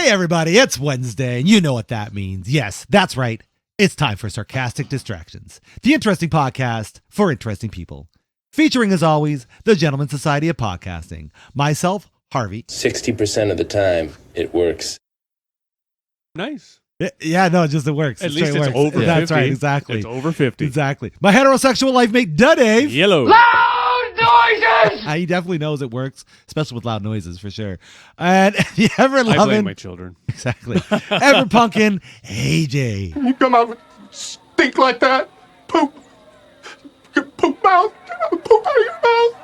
Hey, everybody, it's Wednesday, and you know what that means. Yes, that's right. It's time for Sarcastic Distractions, the interesting podcast for interesting people. Featuring, as always, the Gentleman Society of Podcasting. Myself, Harvey. 60% of the time, it works. Nice. Yeah, no, just it works. At least it's works. over 50. That's right, exactly. It's over 50. Exactly. My heterosexual life mate, Dave. Yellow. Loud noises! He definitely knows it works, especially with loud noises, for sure. And the I blame ever-loving... my children. Exactly. Ever-punkin' AJ. You come out with stink like that? Poop. Poop mouth. Poop out of your mouth.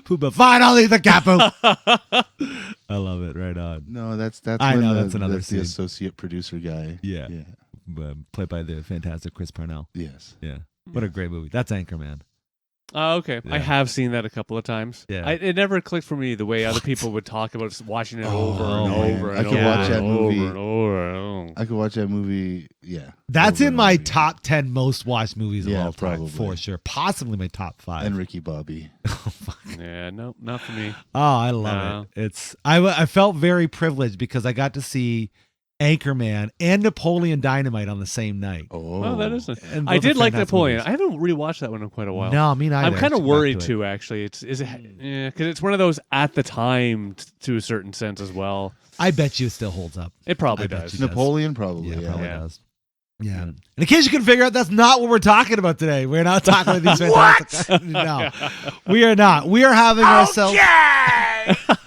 Poopa, finally the capo. I love it. Right on. No, that's I when know, the, that's another the scene. associate producer guy. Yeah. Yeah. Played by the fantastic Chris Parnell. Yes. Yeah. What a great movie. That's Anchorman. Oh, okay. Yeah. I have seen that a couple of times. Yeah. It never clicked for me the way other people would talk about watching it over and man. over I and could over watch that and movie. over and over and over. I could watch that movie. Yeah. That's over in and my over again. top 10 most watched movies of Yeah, all time, probably. for sure. Possibly my top 5. And Ricky Bobby. Yeah, no, not for me. Oh, I love it. I felt very privileged because I got to see Anchorman and Napoleon Dynamite on the same night. Oh, Well, that isn't. And I both are did like fantastic Napoleon. movies. I haven't rewatched that one in quite a while. No, me neither. I'm kind I of should get worried back to it. too. Actually, because it's one of those at the time to a certain sense as well. I bet you it still holds up. It probably I bet does. you does. Napoleon probably. Yeah, Yeah. probably Yeah. does. Yeah. And in case you can figure out, that's not what we're talking about today. We're not talking about these fantastic. No, we are not. We are having ourselves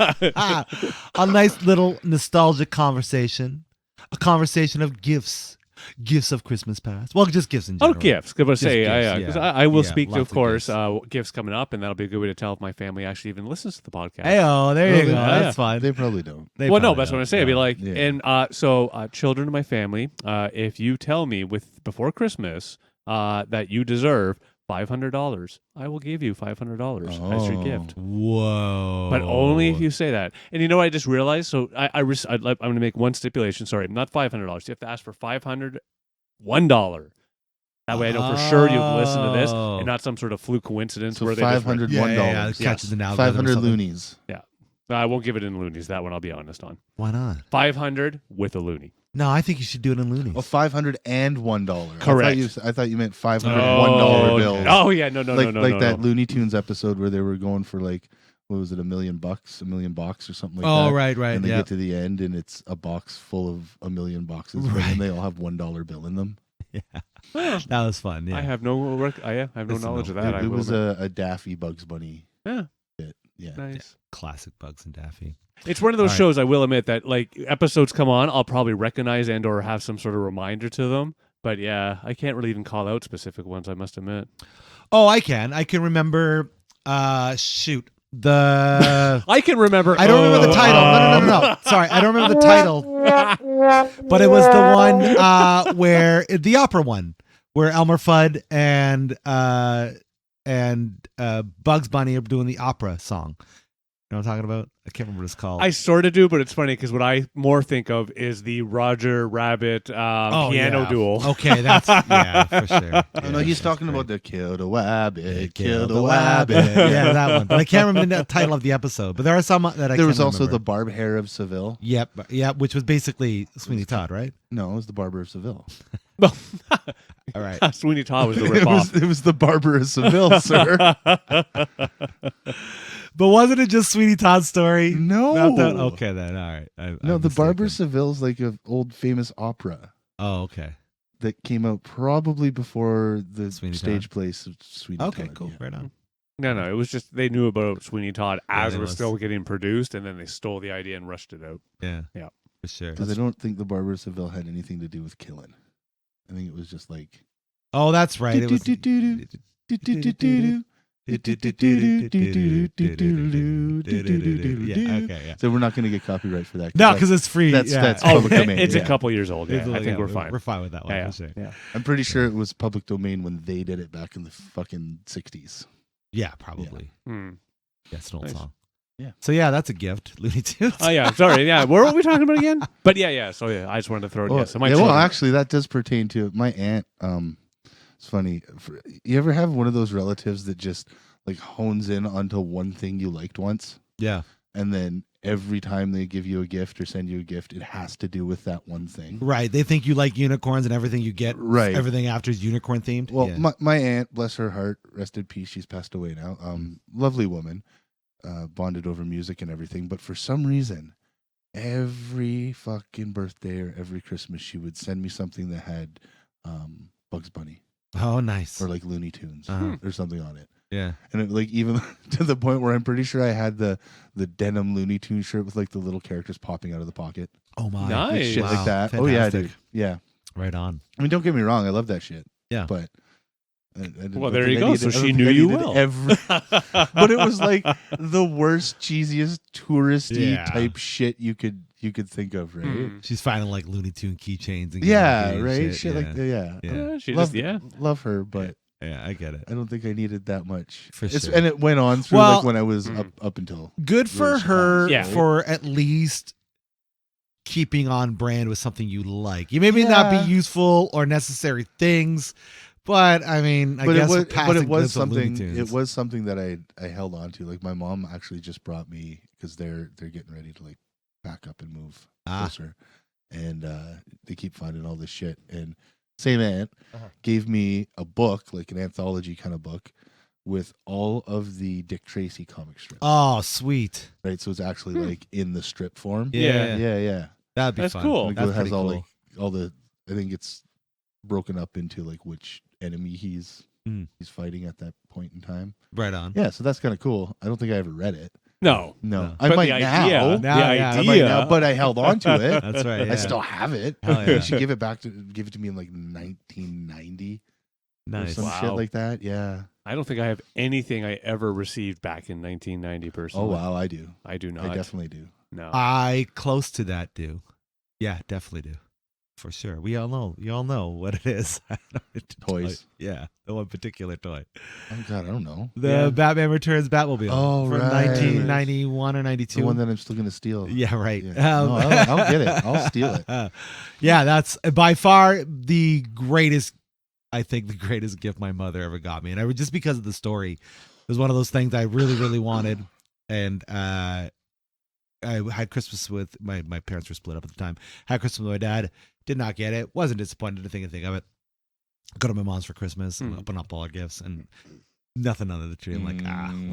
a nice little nostalgic conversation. A conversation of gifts of Christmas past. Well, just gifts in Oh, general. gifts. Because Just gifts, because yeah. I will Yeah, speak to, lots of of course, gifts. gifts coming up, and that'll be a good way to tell if my family actually even listens to the podcast. Hey, oh, there you go. Yeah. That's fine. They probably don't. They Well, no, probably that's what don't. I'm saying. I'd be like, Yeah. and so children of my family, if you tell me before Christmas that you deserve $500, I will give you $500 as your gift. Whoa. But only if you say that. And you know what I just realized? So I'm going to make one stipulation. Sorry, not $500. You have to ask for $501. That way I know for sure you've listened to this and not some sort of fluke coincidence So where they just $501. Yeah, it catches an algorithm or 500 something. loonies. I won't give it in loonies. That one I'll be honest on. Why not? 500 with a loony. No, I think you should do it in loonies. Oh, $501. Correct. I thought you meant $501 bills. Okay. Oh yeah, no, like no. that Looney Tunes episode where they were going for like, what was it, $1 million or something like that. Oh, right. And they Yeah. get to the end and it's a box full of $1 million boxes, but then they all have $1 bill in them. That was fun. Yeah. I have no knowledge of that. It was a Daffy Bugs Bunny Yeah. bit. Yeah. Nice. Classic Bugs and Daffy. It's one of those All right. shows I will admit that like episodes come on, I'll probably recognize and or have some sort of reminder to them. But yeah, I can't really even call out specific ones, I must admit. Oh, I can. I can remember. Shoot. The. I can remember. I don't remember the title. No. Sorry, I don't remember the title. But it was the one where the opera one, where Elmer Fudd and Bugs Bunny are doing the opera song. You know what I'm talking about? I can't remember what it's called. I sort of do, but it's funny because what I more think of is the Roger Rabbit piano duel. Okay, that's for sure. Oh, no, he's talking great. about the Kill the Wabbit, Kill Kill the Wabbit. Yeah, that one. But I can't remember the title of the episode. But there are some that I There can was also remember. the Barb Hair of Seville. Yep, which was basically Sweeney Todd, right? No, it was the Barber of Seville. All right. Sweeney Todd was the ripoff. It was the Barber of Seville, sir. But wasn't it just Sweeney Todd's story? No. Not that? Okay, then. All right. No, I'm the Barber of mistaken. Seville's like an old famous opera Oh, okay. that came out probably before the Sweeney stage Todd. plays of Sweeney Okay, Todd. cool. Yeah. Right on. No, it was just they knew about Sweeney Todd as they it was must. still getting produced, and then they stole the idea and rushed it out. Yeah. Yeah. For sure. Because I don't think the Barber of Seville had anything to do with killing. I think it was just like. Oh, that's right. It was. Yeah, okay, yeah. So we're not going to get copyright for that. No, because it's free. that's- yeah. that's- Oh, public domain, it's yeah. a couple years old. Yeah, It's- I think we're fine. We're fine with that one. Yeah, For sure. yeah. I'm pretty sure it was public domain when they did it back in the fucking 60s. Yeah, probably. Hmm. Yeah, it's an old Nice. song. Yeah. So yeah, that's a gift. Looney Tunes. Oh yeah, sorry. Yeah, what were we talking about again? But yeah. So yeah, I just wanted to throw it. Well, Yeah, so my yeah, well, children- actually, that does pertain to my aunt. It's funny. You ever have one of those relatives that just like hones in onto one thing you liked once? Yeah. and then every time they give you a gift or send you a gift, it has to do with that one thing. Right. They think you like unicorns and everything you get. Right. Everything after is unicorn themed. Well, Yeah. my aunt, bless her heart, rest in peace. She's passed away now. Lovely woman, bonded over music and everything. But for some reason, every fucking birthday or every Christmas, she would send me something that had Bugs Bunny Oh, nice. or like Looney Tunes or something on it. Yeah. And it, like even to the point where I'm pretty sure I had the denim Looney Tunes shirt with like the little characters popping out of the pocket. Oh my. Nice. Like, shit Wow, like that. fantastic. Oh yeah, dude. Yeah. Right on. I mean, don't get me wrong. I love that shit. Yeah. But Well, there you go. So she knew you well. But it was like the worst, cheesiest, touristy Yeah. type shit you could think of, right? She's finding like Looney Tune keychains and Yeah, and right. Shit yeah. like that. Yeah. Yeah. She Love, just love her, but Yeah, I get it. I don't think I needed that much. For sure. And it went on through Well, like when I was up until Good for really her Yeah. for at least keeping on brand with something you like. You may not Yeah. be useful or necessary things, but I mean, I guess we're passing it was glimpse of Looney something. Tunes. It was something that I held on to. Like my mom actually just brought me because they're getting ready to like pack up and move closer, and they keep finding all this shit. And same aunt gave me a book, like an anthology kind of book, with all of the Dick Tracy comic strips. Oh, sweet. Right, so it's actually like in the strip form. Yeah. yeah. That'd be That's fun. cool. Like, That's it has pretty all cool. like all the. I think it's broken up into like which enemy he's fighting at that point in time. Right on. Yeah, so that's kind of cool. I don't think I ever read it. no. No, No. I But might the now. idea, Now, the yeah. I I idea, might now, but I held on to it. That's right. Yeah. I still have it. Hell yeah. I should give it to me in like 1990 or Nice. some shit Wow. like that. Yeah. I don't think I have anything I ever received back in 1990. Personally, Oh wow, I do. I do not. I definitely do. No. I close to that do. Yeah, definitely do. For sure. We all know what it is. Toys. Yeah, the one particular toy. Oh god, I don't know. The Batman Returns Batmobile. Oh, from right. 1991 or 92. The one that I'm still gonna steal. Yeah, right. Yeah. No, I'll get it. I'll steal it. Yeah, that's by far the greatest. I think the greatest gift my mother ever got me, and I would just because of the story. It was one of those things I really, really wanted, and I had Christmas with my parents were split up at the time. Had Christmas with my dad. Did not get it. Wasn't disappointed. Didn't think anything of it. Go to my mom's for Christmas and open up all our gifts and nothing under the tree. I'm like,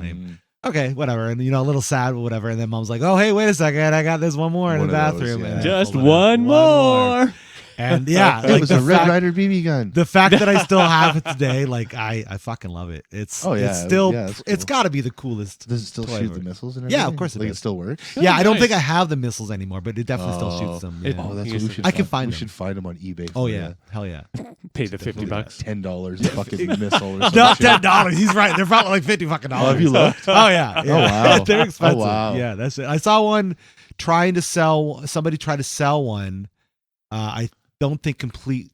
lame. Okay, whatever. And a little sad, but whatever. And then mom's like, oh, hey, wait a second. I got this one more in One the of those, bathroom. yeah. And I Just pulled it out. one more. And yeah, It like was the a Red fact- Ryder BB gun. The fact that I still have it today, like I fucking love it. It's Oh, yeah. it's still Yeah, that's it's cool. got to be the coolest. Does it still toy shoot ever. the missiles and Yeah, everything? of course it like does. it still works. Yeah, I don't nice. think I have the missiles anymore, but it definitely still shoots them. Yeah. Oh, that's You what we should- should. I can find We them. should find them on eBay. Oh for yeah, hell yeah. Pay the $50. $10 a fucking missile or something. Not $10. He's right. They're probably like $50 fucking dollars. Oh, have you looked? Oh yeah. Oh, wow. They're expensive. Oh, wow. Yeah, that's it. I saw one somebody try to sell one. I don't think complete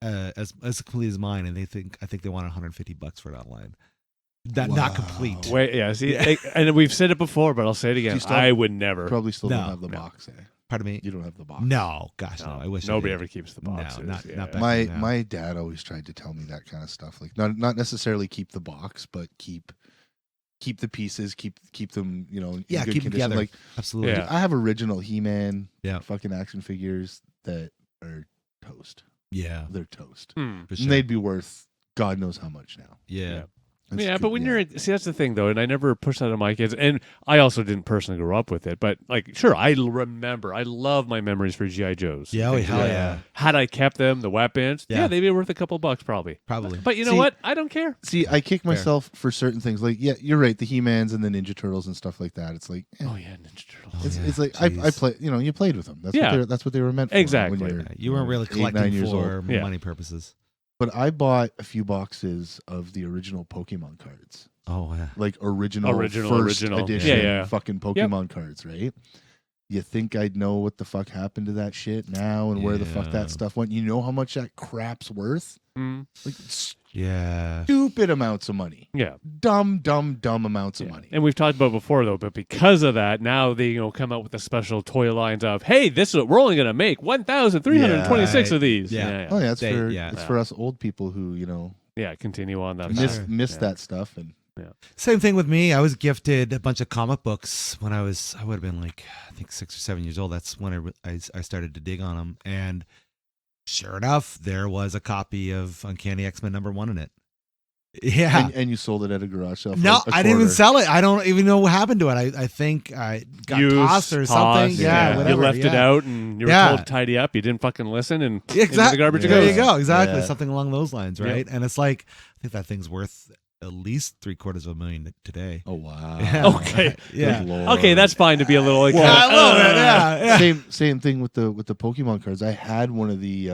as complete as mine, and I think they wanted $150 for it online. That not Wow. complete. Wait, yeah. See, and we've said it before, but I'll say it again. you still- I would never. Probably still No, don't have the no. box. Eh? Pardon me. You don't have the box. No, gosh, no. I wish nobody I did. ever keeps the No, boxes. not yeah. back My then, no. my dad always tried to tell me that kind of stuff. Like not necessarily keep the box, but keep the pieces, keep them, in Yeah, good keep them condition. together. Like Absolutely. Yeah. I have original He-Man Yeah. fucking action figures that are toast. Yeah, They're toast. Hmm. for sure. And they'd be worth God knows how much now. yeah. That's Yeah, good, but when you're that's the thing though, and I never pushed that on my kids, and I also didn't personally grow up with it, but like, sure, I remember, I love my memories for GI Joes. Yeah, oh, Things hell like yeah. that. Had I kept them, the weapons, Yeah. they'd be worth a couple bucks probably. Probably. But you know See- what? I don't care. See, I kick myself for certain things. Like, yeah, you're right. The He-Mans and the Ninja Turtles and stuff like that. It's like, Oh yeah, Ninja Turtles. it's, yeah, it's like I jeez. play. You played with them. Yeah. That's what they were meant for. Exactly. When Yeah, you're, you weren't really 8, 9 collecting years for old. Yeah. money purposes. But I bought a few boxes of the original Pokemon cards, Oh yeah. like original first Original. edition Yeah, yeah. fucking Pokemon cards, right? You think I'd know what the fuck happened to that shit now and where the fuck Yeah. that stuff went? You know how much that crap's worth? Mm, Like Yeah. stupid amounts of money, yeah. dumb amounts of money. And we've talked about before though, but because of that, now they come out with the special toy lines of, hey, we're only gonna make 1,326 Yeah. of these. Yeah. Oh yeah, it's They- for yeah. it's for us old people who Yeah, continue on that. miss path. miss Yeah. that stuff and Same thing with me. I was gifted a bunch of comic books when I would have been like, I think 6 or 7 years old. That's when I started to dig on them. And sure enough, there was a copy of Uncanny X-Men #1 in it. Yeah. And you sold it at a garage sale. No, I didn't even sell it. I don't even know what happened to it. I think I got tossed or something. Yeah, whatever. You left it out and you were told to tidy up. You didn't fucking listen and into the garbage it goes. There you go. Exactly. Something along those lines, right? And it's like, I think that thing's worth at least $750,000 today. Oh wow. Yeah. Okay. Yeah. Okay, that's fine to be a little like I love it. Yeah. Same thing with the Pokemon cards. I had one of the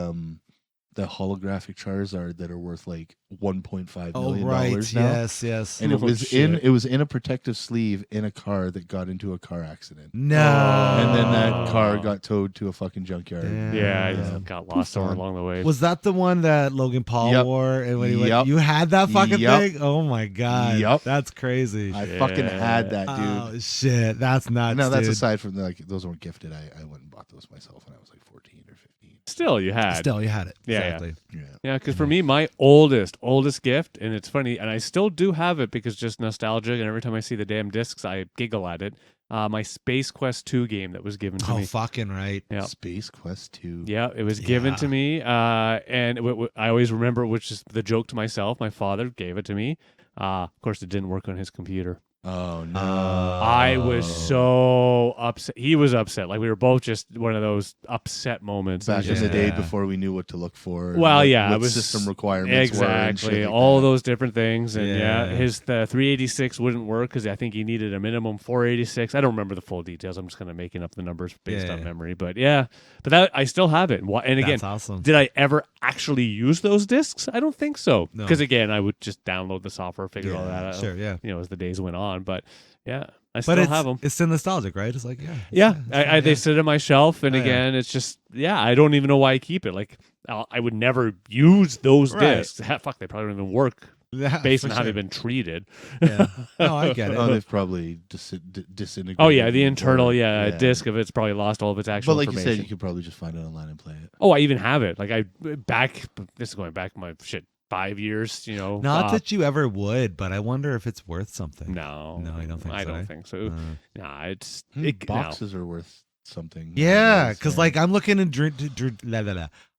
holographic Charizard that are worth like $1.5 million now. Yes. And it was in a protective sleeve in a car that got into a car accident. No. And then that car got towed to a fucking junkyard. Yeah, it got lost somewhere along the way. Was that the one that Logan Paul wore? And when he went, you had that fucking thing? Oh my god. Yep. That's crazy. I fucking had that, dude. Oh shit. That's nuts. No, that's dude. aside from those weren't gifted. I went and bought those myself when I was like 14 or 15. Still, you had it. Yeah, exactly. Yeah, because for me, my oldest gift, and it's funny, and I still do have it because just nostalgic, and every time I see the damn discs, I giggle at it. My Space Quest 2 game that was given to me. Oh, fucking right. Yeah. Space Quest 2. Yeah, it was given to me, and I always remember, which is the joke to myself, my father gave it to me. Of course, it didn't work on his computer. Oh no! I was so upset. He was upset. Like we were both just one of those upset moments. Back in the day before we knew what to look for. Well, what it was system requirements exactly like all that. those different things. And the 386 wouldn't work because I think he needed a minimum 486. I don't remember the full details. I'm just kind of making up the numbers based on memory. But that I still have it. And again, that's awesome. Did I ever actually use those discs? I don't think so. Because again, I would just download the software, figure all that out. Sure, yeah. As the days went on, but. Yeah, I still have them. It's still nostalgic, right? It's like, they sit on my shelf, and again, it's just, I don't even know why I keep it. Like, I would never use those discs. Fuck, they probably don't even work based on how they've been treated. Yeah, no, I get it. Oh, they've probably disintegrated. Oh yeah, the internal disc of it's probably lost all of its actual. But like information. you said, you could probably just find it online and play it. Oh, I even have it. Like this is going back my shit. 5 years, Not that you ever would, but I wonder if it's worth something. No, I don't think so. I don't think so. Nah, it's boxes are worth something. Yeah, because like I'm looking into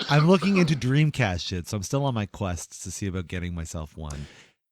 I'm looking into Dreamcast shit, so I'm still on my quest to see about getting myself one.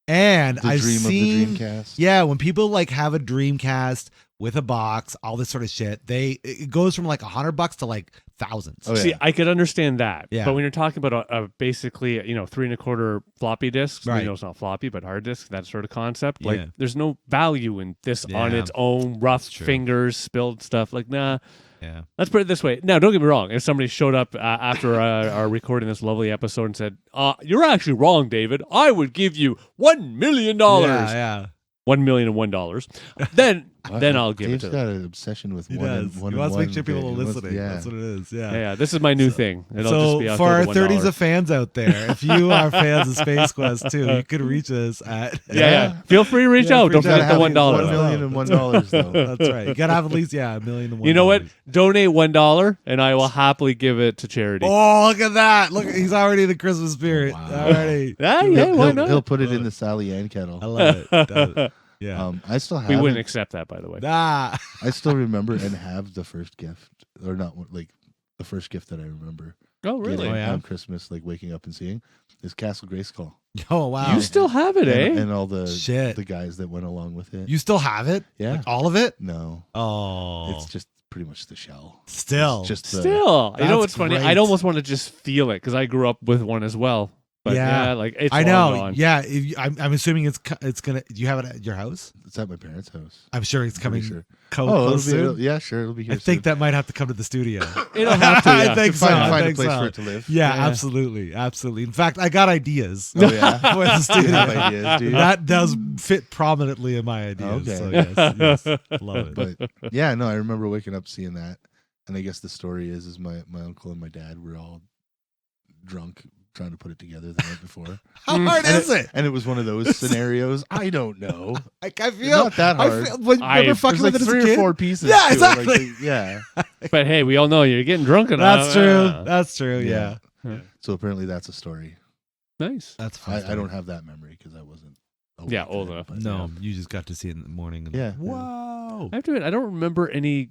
And I've seen, of the Dreamcast. When people like have a Dreamcast with a box, all this sort of shit, it goes from like $100 to like thousands. Oh, yeah. See, I could understand that. Yeah. But when you're talking about a basically, 3.25 floppy disks, right. It's not floppy, but hard disk, that sort of concept. Like, there's no value in this on its own, rough fingers, spilled stuff. Like, nah. Yeah. Let's put it this way. Now, don't get me wrong. If somebody showed up after our recording this lovely episode and said, "You're actually wrong, David. I would give you $1 million." Yeah. $1,001,000. Then I'll give Dave's it to got them. an obsession with He one. does. One he wants to make one sure people are thing. listening. Yeah. That's what it is. Yeah. Yeah, this is my new thing. It'll just be for our $1,000. 30s of fans out there, if you are fans of Space Quest too, you could reach us at Feel free to reach out. Don't forget the $1. $1,001 though. That's right. You gotta have at least $1 million. You know what? Donate $1 and I will happily give it to charity. Oh, look at that! Look, he's already in the Christmas spirit. Wow. Already. Why not? He'll put it in the Sally Ann kettle. I love it. Yeah. I still have. We wouldn't accept that, by the way. Ah. I still remember and have the first gift, or not like the first gift that I remember. Oh, really? Getting on Christmas, like waking up and seeing is Castle Grayskull. Oh wow! You still have it, eh? And all the shit, the guys that went along with it. You still have it? Yeah, like all of it? No. Oh, it's just pretty much the shell. Still, you know what's funny? I'd almost want to just feel it because I grew up with one as well. But like it's I know. Gone. Yeah, I'm assuming it's gonna. Do you have it at your house? It's at my parents' house. I'm sure it's coming. Sure. Close soon. Yeah, sure. It'll be here. I think that might have to come to the studio. It'll have to. Yeah. I think so. Find a place for it to live. Yeah, absolutely. In fact, I got ideas. Oh yeah, for the studio. Ideas, dude. That does fit prominently in my ideas. Okay. So yes, love it. But yeah, no, I remember waking up seeing that, and I guess the story is my uncle and my dad were all drunk trying to put it together the night before. How hard is it? And it was one of those scenarios. I don't know. I feel not that hard. Remember fucking with like it as a 3 kid? or 4 pieces. Yeah, to it, exactly. like, yeah. But hey, we all know you're getting drunk enough. That's true. That's true. Yeah. So apparently that's a story. Nice. That's fun. I don't have that memory because I wasn't week Yeah, old then, enough. but No, you just got to see it in the morning. And Yeah. Whoa. I have to admit, I don't remember any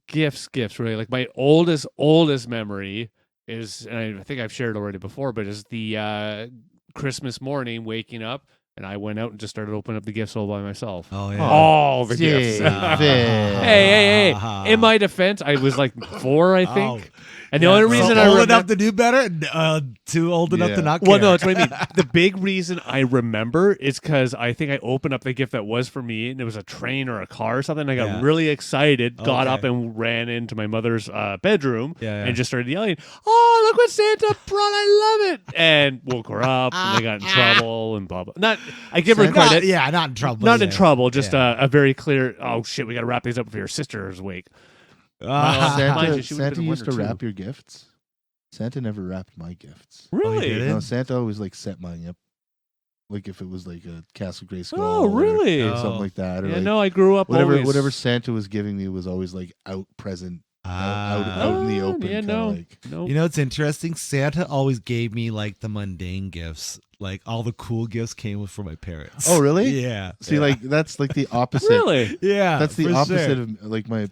gifts really. Like my oldest memory is, and I think I've shared already before, but is the Christmas morning waking up. And I went out and just started opening up the gifts all by myself. Oh, yeah. All the gifts. David. Hey. In my defense, I was like 4, I think. And the only reason so I old remember... enough to do better, too old enough to not care. Well, no, that's what I mean. The big reason I remember is because I think I opened up the gift that was for me, and it was a train or a car or something. I got really excited, got up, and ran into my mother's bedroom and just started yelling, "Oh, look what Santa brought! I love it!" And woke her up, and they got in trouble, and blah, blah. I give her credit. Not in trouble. Not in trouble, just a very clear, oh, shit, we got to wrap these up before your sister is awake. Santa used to wrap your gifts. Santa never wrapped my gifts. Really? No, Santa always like set mine up. Like if it was like a Castle Grayskull. Oh, really? Or something like that. Or yeah, like no, I grew up whatever Santa was giving me was always like out present. Out in the open. Yeah, no. You know, it's interesting. Santa always gave me like the mundane gifts. Like all the cool gifts came from my parents. Oh, really? Yeah. See, like that's like the opposite. Really? Yeah. That's the opposite sure. of like my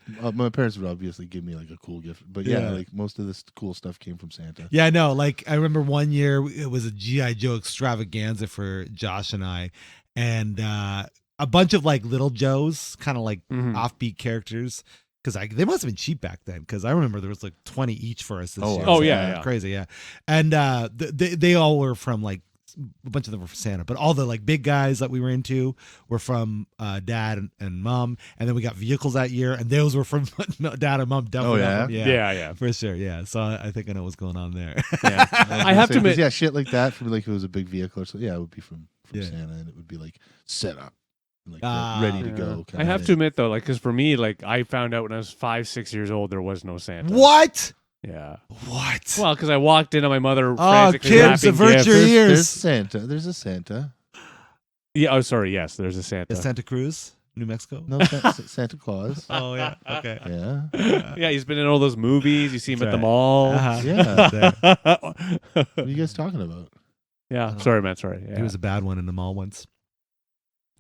parents would obviously give me like a cool gift, but like most of this cool stuff came from Santa. Yeah, no. Like I remember one year it was a GI Joe extravaganza for Josh and I, and a bunch of like little Joes, kind of like offbeat characters. Because they must have been cheap back then. Because I remember there was like 20 each for us this year. Oh, So, yeah. Crazy, yeah. And they all were from like, a bunch of them were from Santa. But all the like big guys that we were into were from dad and mom. And then we got vehicles that year. And those were from dad and mom. Definitely. Oh, yeah? Yeah. For sure, yeah. So I think I know what's going on there. Yeah. I have to admit. Yeah, shit like that. For like if it was a big vehicle or something. Yeah, it would be from Santa. And it would be like set up. Like ready to go. I have to admit though, like, because for me, like, I found out when I was 5-6 years old there was no Santa. What? Yeah. What? Well, because I walked in on my mother. Oh, kids, avert your ears. There's Santa. There's a Santa. Yeah. Oh, sorry. Yes, there's a Santa. Is Santa Cruz, New Mexico? No, Santa Claus. Oh yeah. Okay. Yeah. Yeah, he's been in all those movies. You see him at the mall. Yeah. What are you guys talking about? Yeah. Sorry, man. Sorry. Yeah. He was a bad one in the mall once.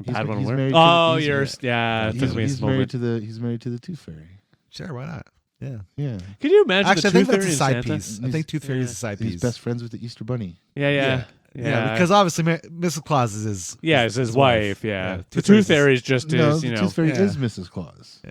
Bad one he's where? married to- Oh, he's- yours. Yeah. It took me a He's moment. married to the Tooth Fairy. Sure, why not? Yeah. Yeah. Can you imagine Actually, I the think Tooth that's a Fairy and side Santa? piece. I think Tooth Fairy is a side piece. He's best friends with the Easter Bunny. Yeah. Because obviously Mrs. Claus is his. It's his wife. Yeah. The Tooth Tooth Fairy's Fairy is just No, his, the you know. Tooth Fairy yeah. is Mrs. Claus.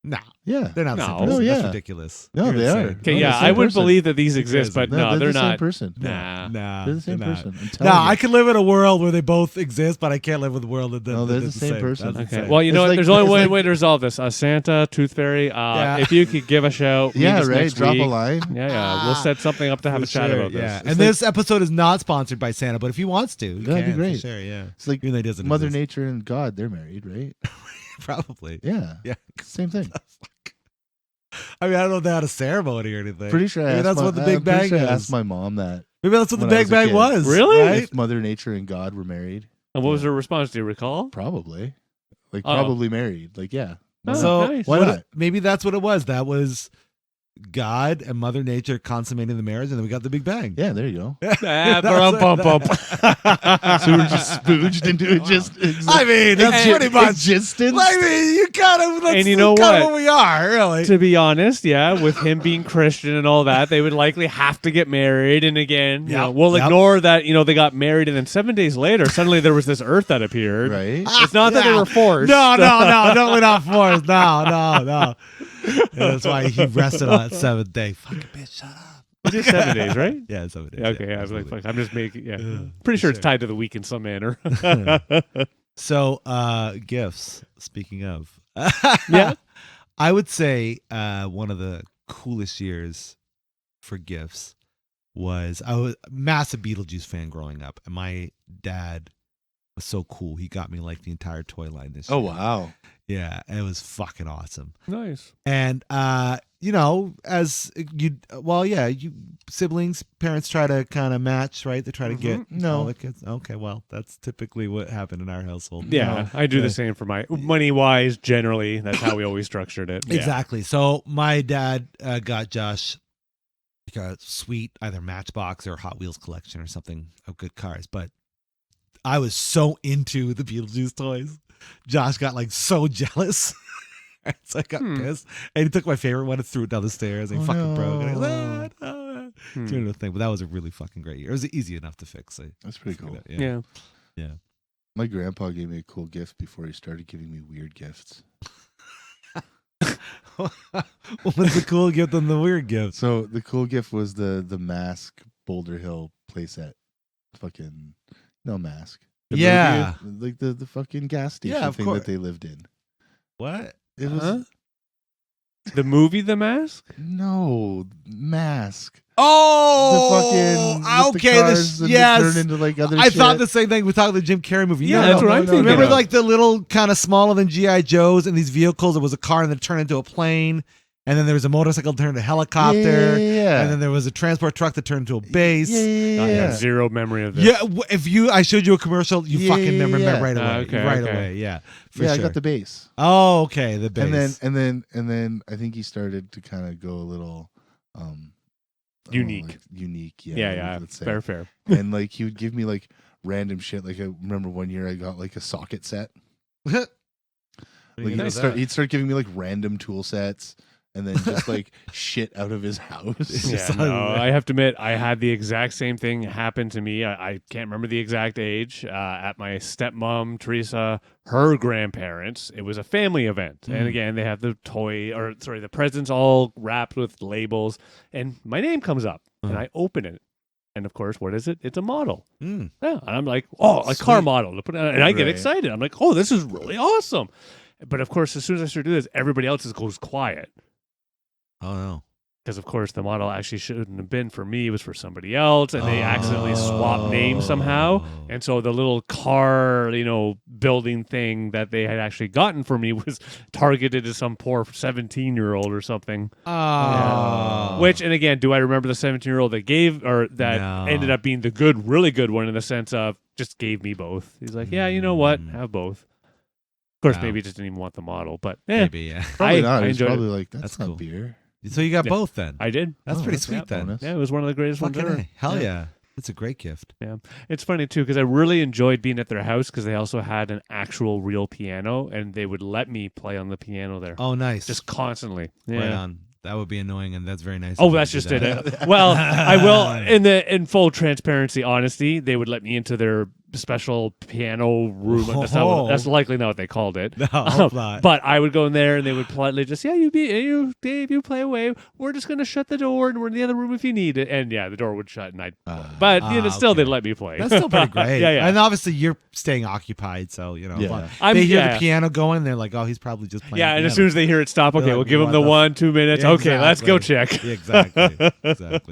No, Yeah. they're not the same No. person. No, That's yeah. ridiculous. No, You're they insane. are. Okay, No, yeah, the same I would person. believe that these exist, but no, they're the same not. person. Nah. They're the same they're not. person. I'm No, telling you. I can live in a world where they both exist, but I can't live with a world that No, they're the same person. That's Okay. insane. Well, you know It's what? like- There's only it's one like- way to resolve this. Santa, Tooth Fairy. If you could give a shout. meet Yeah, us right. next Drop week. a line. Yeah. We'll set something up to have For a chat sure, about this. yeah. It's And like- this episode is not sponsored by Santa, but if he wants to, he That'd be can, great. For sure, yeah. It's like Even though he doesn't Mother exist. Nature and God, they're married, right? Probably. Yeah. Yeah. Same thing. I mean, I don't know if they had a ceremony or anything. Pretty sure Maybe I asked that's my, what the Big I'm pretty Bang sure I is. asked my mom that. Maybe that's what the when I Big was a Bang kid. was. Really? Right? If Mother Nature and God were married. And what was her response? Do you recall? Probably. Like, Oh. probably married. Like, yeah. Oh, So nice. Why what- not? maybe that's what it was. That was God and Mother Nature consummating the marriage, and then we got the Big Bang. Yeah, there you go. Bump. So we're just spooged into it. Just I mean, that's pretty much. existence. I mean, you kind of. That's And you know kind what? of we are, really. To be honest, yeah, with him being Christian and all that, they would likely have to get married. And again, you Yep, know, we'll yep. ignore that. You know, they got married, and then 7 days later, suddenly there was this Earth that appeared. Right? It's not that they Yeah. were forced. No, definitely not forced. No. And that's why he rested on that seventh day. Fucking bitch, shut up. It is 7 days, right? Yeah, 7 days. Yeah, okay, yeah, I was like, absolutely. fuck, I'm just making. Yeah, pretty sure it's sure. tied to the week in some manner. So, gifts. Speaking of, Yeah. I would say one of the coolest years for gifts was I was a massive Beetlejuice fan growing up, and my dad was so cool. He got me like the entire toy line this year. Oh, wow. Yeah, it was fucking awesome. Nice. And you know, as you siblings, parents try to kind of match, right? They try to get No. all the kids. Okay, well, that's typically what happened in our household. Yeah, I do the same for my money wise. Generally, that's how we always structured it. Yeah. Exactly. So my dad got Josh like a sweet either Matchbox or Hot Wheels collection or something of good cars. But I was so into the Beetlejuice toys. Josh got like so jealous. So I got pissed. And he took my favorite one and threw it down the stairs and he fucking broke it. I was, no. Doing the thing. But that was a really fucking great year. It was easy enough to fix. That's pretty cool. Yeah. My grandpa gave me a cool gift before he started giving me weird gifts. What's the cool gift and the weird gift? So the cool gift was the Mask Boulder Hill playset. Fucking Mask. Yeah. Movie, like the fucking gas station thing that they lived in. What? It was the movie The Mask? No, Mask. Oh, the fucking okay. yes, turned into like other I shit. thought the same thing. We talked the Jim Carrey movie. Yeah, that's what I'm thinking. Remember, of. like the little kind of smaller than GI Joes and these vehicles. It was a car and then it turned into a plane, and then there was a motorcycle that turned into a helicopter, yeah. and then there was a transport truck that turned into a base. I have zero memory of this. Yeah, I showed you a commercial, you fucking remember right away. Okay, right okay. away. Yeah, for yeah, sure. I got the base. Oh, okay, the base. And then I think he started to kind of go a little unique. Unique, Yeah. let's say. Fair. And like he would give me like random shit. Like I remember one year I got like a socket set. Like he'd start giving me like random tool sets. And then just like shit out of his house. Yeah, no, I have to admit, I had the exact same thing happen to me. I can't remember the exact age. At my stepmom, Teresa, her grandparents, it was a family event. And again, they have the the presents all wrapped with labels. And my name comes up and I open it. And of course, what is it? It's a model. Yeah. And I'm like, a car model. And I get excited. I'm like, oh, this is really awesome. But of course, as soon as I start doing this, everybody else goes quiet. Oh no! Because of course the model actually shouldn't have been for me; it was for somebody else, and they accidentally swapped names somehow. And so the little car, building thing that they had actually gotten for me was targeted to some poor 17-year-old or something. Oh, yeah. Which, and again, do I remember the 17-year-old that gave or that ended up being the good, really good one in the sense of just gave me both? He's like, yeah, you know what, have both. Of course, maybe he just didn't even want the model, but maybe, yeah. Probably not. I It's enjoyed probably it. like that's not cool. beer. So you got both then? I did. That's pretty sweet then. Bonus. Yeah, it was one of the greatest ones ever. Hell yeah. It's a great gift. Yeah. It's funny too because I really enjoyed being at their house because they also had an actual real piano and they would let me play on the piano there. Oh, nice. Just constantly. Yeah. Right on. That would be annoying, and that's very nice. Oh, that's just it. Well, I will in full transparency, honesty. They would let me into their special piano room. That's likely not what they called it. No, I hope not. But I would go in there, and they would politely just, you Dave, you play away. We're just gonna shut the door, and we're in the other room if you need it. And yeah, the door would shut, and but still, they'd let me play. That's still pretty great. Yeah. And obviously, you're staying occupied, so they hear the piano going, and they're like, oh, he's probably just playing. Yeah, and as soon as they hear it stop, okay, we'll give him the 1-2 minutes. Yeah, okay, let's go check. Yeah, exactly.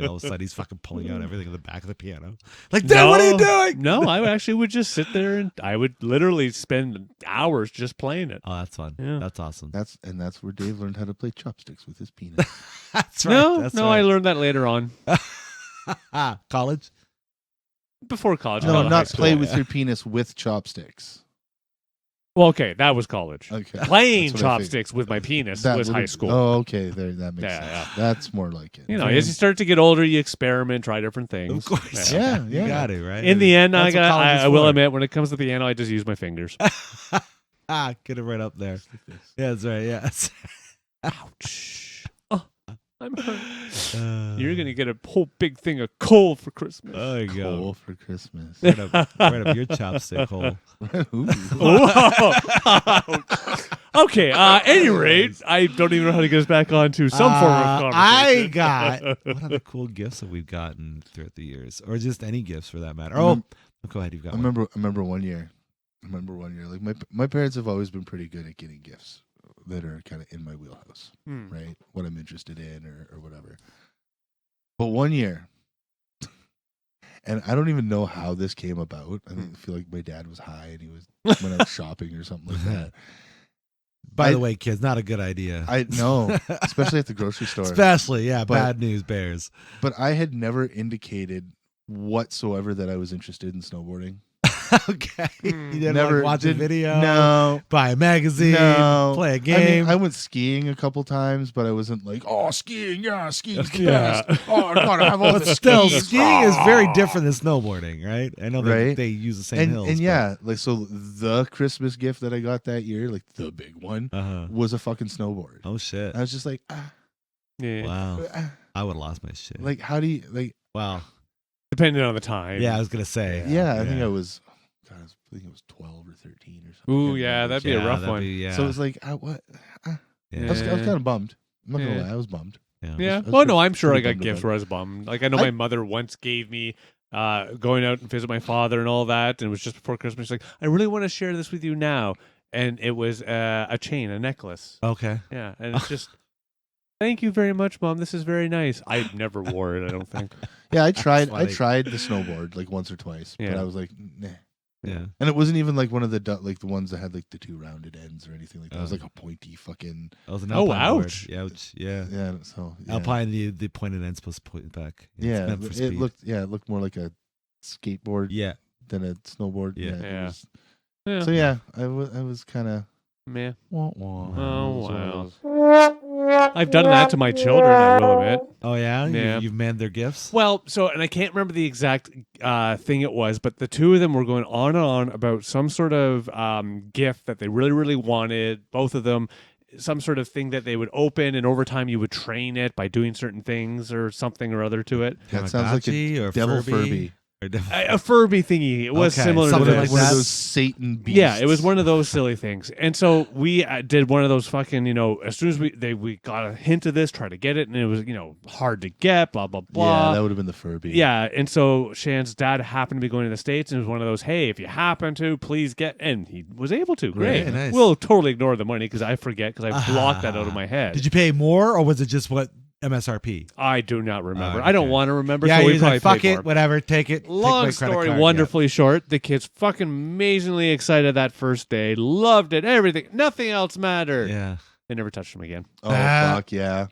All of a sudden, he's fucking pulling out everything in the back of the piano. Like, Dad, what are you doing? No, I actually would just sit there and I would literally spend hours just playing it. Oh, that's fun. Yeah. That's awesome. That's where Dave learned how to play chopsticks with his penis. That's right. I learned that later on. College? Before college. No, not school. play with your penis with chopsticks. Well, okay, that was college. Okay. Playing chopsticks with my penis was high school. Oh, okay. There, that makes sense. Yeah. That's more like it. As you start to get older, you experiment, try different things. Of course. Yeah. You got it, right? In the end, That's what college is I will for. admit, when it comes to the piano, I just use my fingers. Get it right up there. Yeah, that's right. Yeah. Ouch. I'm hurt. You're going to get a whole big thing of coal for Christmas. There you go. Coal for Christmas. Right up your chopstick hole. Okay, any rate, I don't even know how to get us back onto some form of conversation. What other cool gifts have we gotten throughout the years? Or just any gifts for that matter? Oh, go ahead. You've got I remember one year. Like my parents have always been pretty good at getting gifts that are kind of in my wheelhouse, right? What I'm interested in or whatever. But one year, and I don't even know how this came about. I feel like my dad was high and he went out shopping or something like that. By the way, kids, not a good idea. I know, especially at the grocery store. Especially, bad news bears. But I had never indicated whatsoever that I was interested in snowboarding. Okay. You didn't Never watch a video? No. Buy a magazine? No. Play a game? I went skiing a couple times, but I wasn't like, oh, skiing, yeah, skiing's the Yeah. best. Oh, I gotta have all But the still, skis. skiing is very different than snowboarding, right? I know Right. they use the same And hills. and yeah, like so the Christmas gift that I got that year, like the big one, was a fucking snowboard. Oh shit! I was just like, Yeah. Wow. I would have lost my shit. like how do you like? Wow. Depending on the time. Yeah, I was gonna say. Yeah, I think I was. God, I think it was 12 or 13 or something. Ooh, yeah, that'd be a rough one. Yeah. So it was like, what? Yeah. I was kind of bummed. I'm not gonna Yeah. lie, I was bummed. Yeah. I was Well, no, I'm sure I pretty got bummed gifts about where I was bummed. Like I know my mother once gave me going out and visit my father and all that, and it was just before Christmas. She's like, I really want to share this with you now, and it was a chain, a necklace. Okay. Yeah, and it's just. Thank you very much, Mom. This is very nice. I never wore it, I don't think. Yeah, I tried. funny. I tried the snowboard like once or twice, but Yeah. I was like, nah. Yeah. And it wasn't even like one of the like the ones that had like the two rounded ends or anything like that. It was like a pointy fucking. That was an Oh, alpine board. ouch. Ouch. Yeah. Yeah. So yeah. Alpine, the pointed end's supposed to point back. It's Yeah, meant for it speed. looked more like a skateboard Yeah. than a snowboard. Yeah. it Yeah. was- Yeah. So yeah, I was kind of. Meh. Wah, wah. Oh, It was one of wow. those. I've done that to my children, I will admit. Oh yeah. Yeah. You've manned their gifts. Well, and I can't remember the exact thing it was, but the two of them were going on and on about some sort of gift that they really, really wanted. Both of them, some sort of thing that they would open, and over time you would train it by doing certain things or something or other to it. That sounds like Tamagotchi a or devil Furby? Furby. Or devil- A Furby thingy. It was Okay, similar to something this. like One that. of those Satan beasts. Yeah, it was one of those silly things. And so we did one of those fucking, as soon as we got a hint of this, tried to get it, and it was, hard to get, blah, blah, blah. Yeah, that would have been the Furby. Yeah, and so Shan's dad happened to be going to the States, and it was one of those, hey, if you happen to, please get, and he was able to. Great. Right, nice. We'll totally ignore the money because I forget, because I blocked that out of my head. Did you pay more, or was it just what MSRP? I do not remember. Okay. I don't want to remember, Yeah, so we he's probably like, fuck paid it, more. whatever, take it. Long take my credit story, card, wonderfully short. The kids fucking amazingly excited that first day, loved it, everything. Nothing else mattered. Yeah. They never touched them again. Oh Ah. fuck yeah.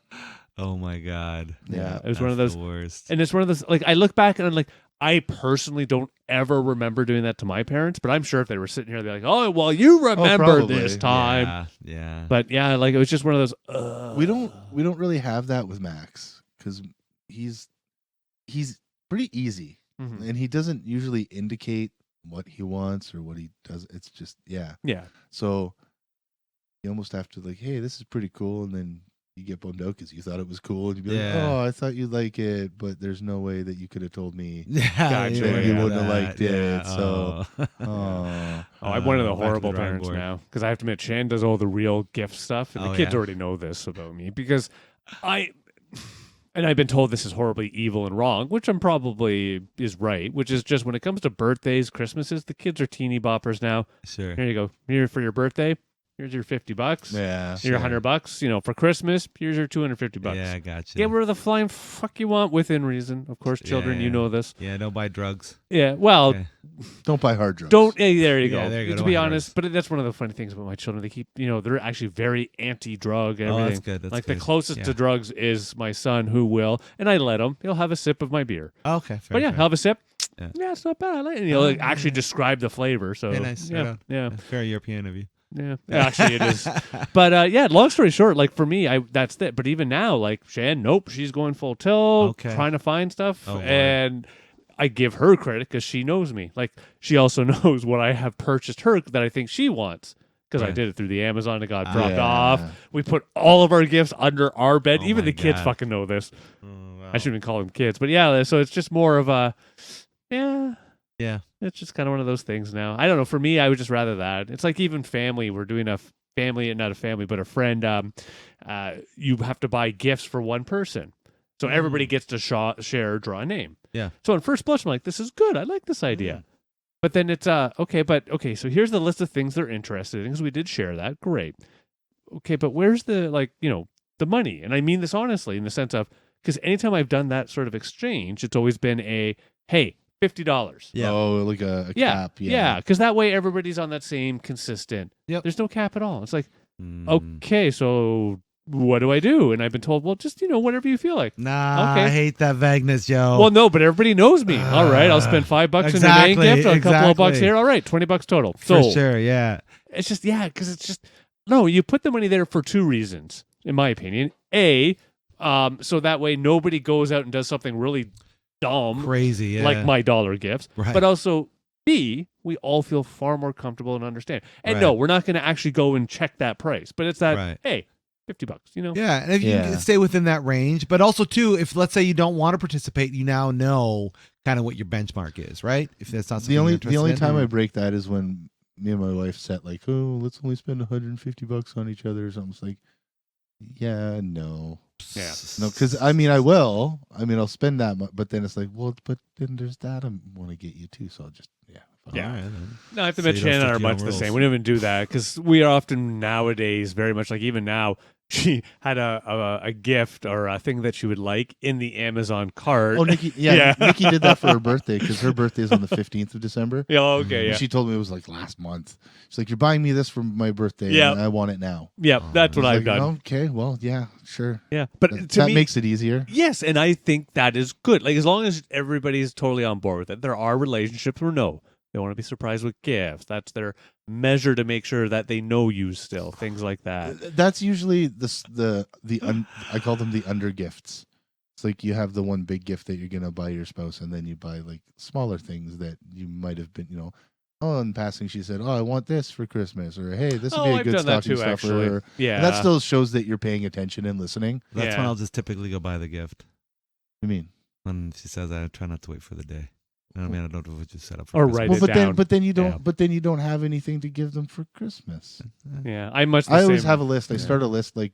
Oh my god. Yeah. It was one of That's those, the worst. and it's one of those. Like I look back and I'm like, I personally don't ever remember doing that to my parents, but I'm sure if they were sitting here, they're like, oh, well, you remember probably. this time. Yeah. Yeah. But yeah, like it was just one of those. We don't really have that with Max because he's pretty easy Mhm. and he doesn't usually indicate what he wants or what he does. It's just yeah. So you almost have to like, hey, this is pretty cool, and then you get bummed out because you thought it was cool, and you'd be like, Yeah. oh, I thought you'd like it, but there's no way that you could have told me. Yeah, Gotcha. You wouldn't have that, liked it, so- oh. Oh, Oh, I'm one of the Back to horrible drawing parents board. now because I have to admit, Shan does all the real gift stuff, and the Oh, kids yeah. already know this about me because and I've been told this is horribly evil and wrong, which I'm probably is right, which is just when it comes to birthdays, Christmases, the kids are teeny boppers now. Sure. Here you go. Here for your birthday. Here's your $50. yeah. Your $100. For Christmas, here's your $250. Yeah, I gotcha. Get wherever the flying fuck you want within reason. Of course, children, Yeah. you know this. Yeah, don't buy drugs. Yeah. Well, Okay. Don't buy hard drugs. don't. Hey, there you Yeah, go. there you go, To don't be buy honest, but that's one of the funny things about my children. They keep, they're actually very anti-drug and Oh, everything. that's good. That's like good. the closest Yeah. to drugs is my son, who will, and I let him. He'll have a sip of my beer. Okay, fair, But yeah, fair. he'll have a sip. Yeah. Yeah, it's not bad. I like it. And he'll yeah, actually yeah. describe the flavor. So Very nice. yeah, Right on. yeah. Very European of you. Yeah, actually it is. But yeah, long story short, like for me, that's it. But even now, like Shan, nope, she's going full tilt, Okay. trying to find stuff, Oh, Lord. and I give her credit because she knows me. Like she also knows what I have purchased her that I think she wants. Because I Right. did it through the Amazon, it got Ah. dropped Yeah. off. We put all of our gifts under our bed. Oh Even my the kids God. fucking know this. Oh, wow. I shouldn't even call them kids, but yeah. So it's just more of a, yeah. Yeah. It's just kind of one of those things now. I don't know. For me, I would just rather that. It's like even family. We're doing a family, not a family, but a friend. You have to buy gifts for one person. So everybody gets to share, draw a name. Yeah. So on first blush, I'm like, this is good. I like this idea. But then it's, okay, so here's the list of things they're interested in because we did share that. Great. Okay, but where's the, the money? And I mean this honestly in the sense of, because anytime I've done that sort of exchange, it's always been hey, $50. Yeah. Oh, like a cap. Yeah, because that way everybody's on that same consistent. Yep. There's no cap at all. It's like, Mm. okay, so what do I do? And I've been told, well, just, whatever you feel like. Nah, Okay. I hate that vagueness, Joe. Well, no, but everybody knows me. All right, I'll spend $5 in the main gift, a couple of bucks here. All right, $20 total. For So sure, yeah. it's just, because it's just, no, you put the money there for two reasons, in my opinion. A, so that way nobody goes out and does something really dumb, Crazy, yeah. like my dollar gifts. Right. But also, B, we all feel far more comfortable and understand. And Right. no, we're not going to actually go and check that price. But it's that, Right. hey, $50, Yeah, and if you Yeah. stay within that range, but also too, if let's say you don't want to participate, you now know kind of what your benchmark is, right? If that's not something The only you're interested in. time I break that is when me and my wife set like, oh, let's only spend $150 on each other or something. It's like, yeah, no. Yeah. No, because I will. I'll spend that much, but then it's like, well, but then there's that I want to get you too, so I'll just fine. Yeah. All right, then. No, I have to So admit, you don't Shannon and I are stick to your much own the rules. same. We don't even do that because we are often nowadays very much like, even now, she had a gift or a thing that she would like in the Amazon cart. Oh, Nikki, Yeah. Nikki did that for her birthday because her birthday is on the 15th of December. Yeah, okay, And yeah. she told me it was like last month. She's like, you're buying me this for my birthday, Yeah. and I want it now. Yeah, that's what I was I've like, done. Okay, well, yeah, sure. Yeah, but to That me, makes it easier. yes, and I think that is good. Like, as long as everybody's totally on board with it. There are relationships where no, they want to be surprised with gifts. That's their measure to make sure that they know you still. Things like that. That's usually I call them the under gifts. It's like you have the one big gift that you're gonna buy your spouse, and then you buy like smaller things that you might have been, Oh, in passing, she said, "Oh, I want this for Christmas," or "Hey, this would be a I've good done that stocking too, stuffer." actually. Yeah, And that still shows that you're paying attention and listening. That's Yeah. when I'll just typically go buy the gift. I mean, When she says, I try not to wait for the day. I mean, I don't know if it's just set up for Or Christmas. write well, it but down. then you don't. Yeah. But then you don't have anything to give them for Christmas. Yeah, I'm much the I same. always have a list. I Yeah. start a list like